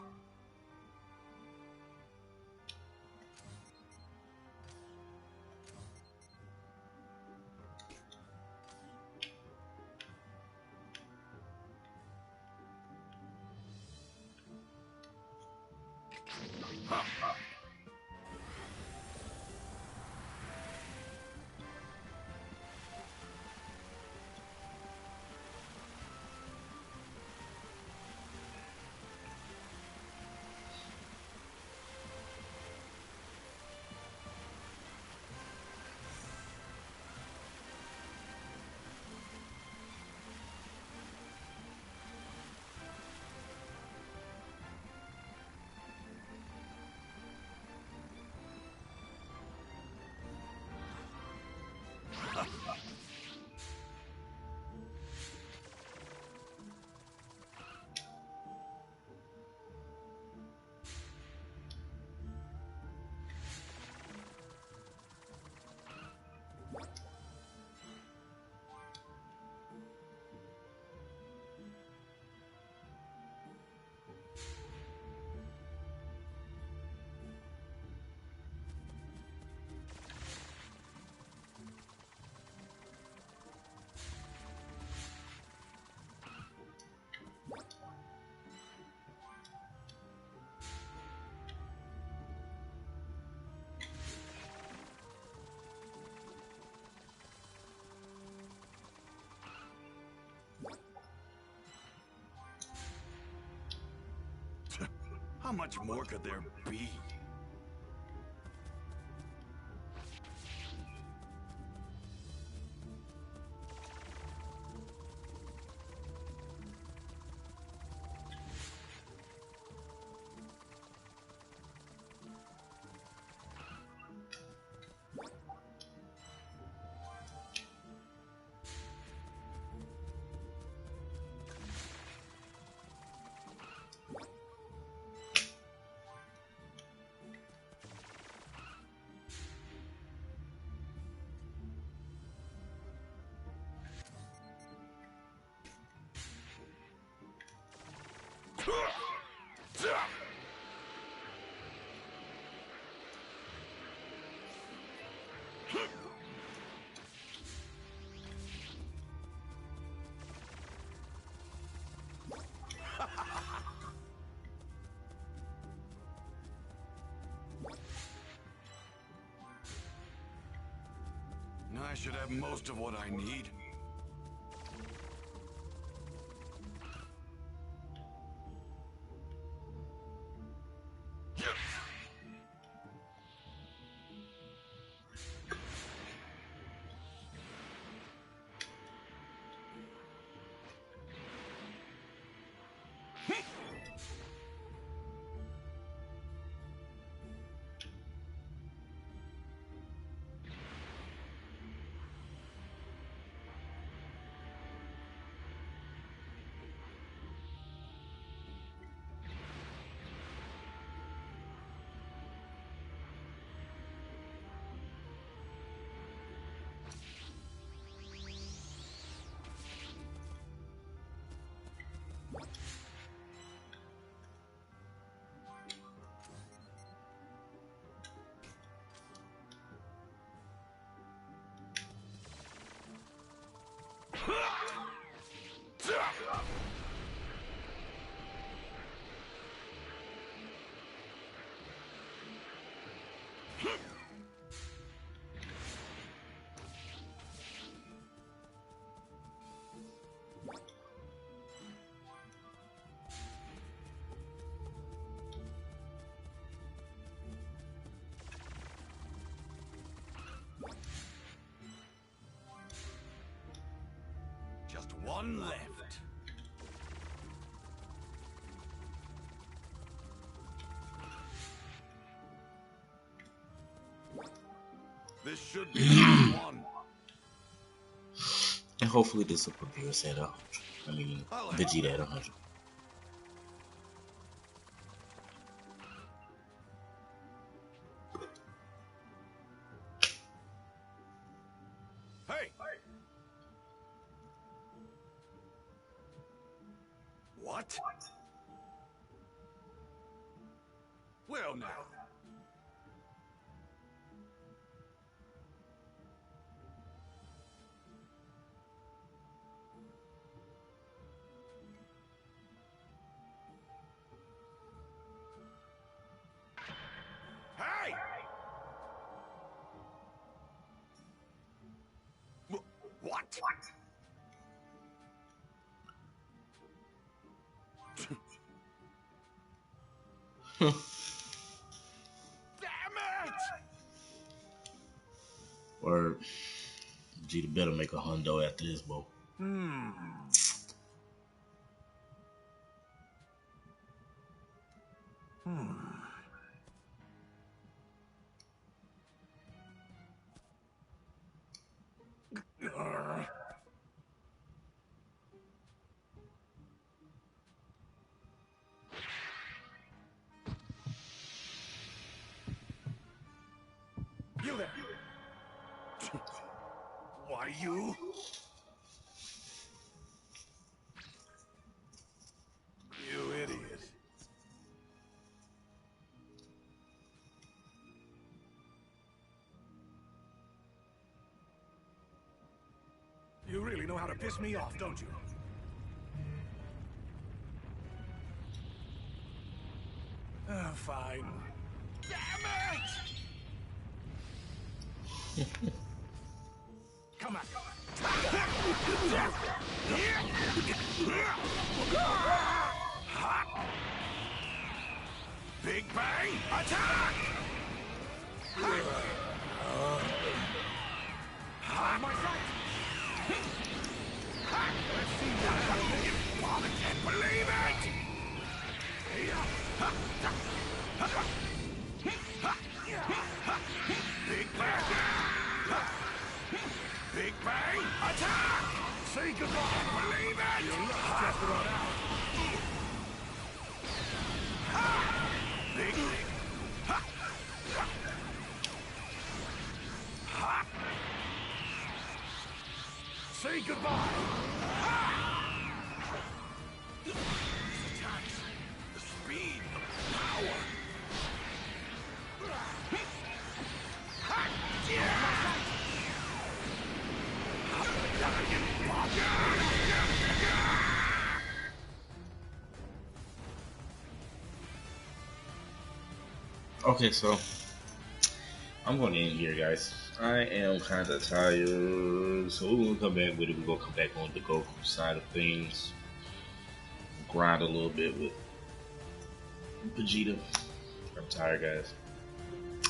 How much more could there be? I should have most of what I need. Just one left. This should be the one. And hopefully this will prepare us at 100. I mean, Vegeta at 100. Hey! What? Well now. Hey! What? Hmm. Damn it! Or Vegeta better make a hundo after this, bro. You there? Why you? You idiot. You really know how to piss me off, don't you? Oh, fine. Damn it! Come on. Big Bang, attack! On my side! Let's see what happens. I can't believe it! Big Bang! Big Bang, attack! Say goodbye! Believe it! You're not just run out. Big Say goodbye! These attacks, the speed, the power. Okay, so I'm going to end here, guys. I am kind of tired, so we're going to come back with it. We're going to come back on the Goku side of things, grind a little bit with Vegeta. I'm tired, guys.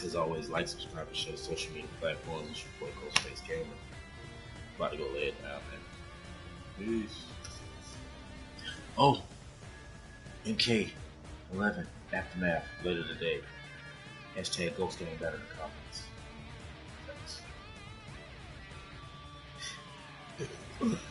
As always, like, subscribe, and share social media platforms. It's your boy, Ghostface Gamer. About to go lay it down, man. Peace. Oh, MK11 Aftermath later today. Hashtag Ghost Game Better in the comments. Thanks.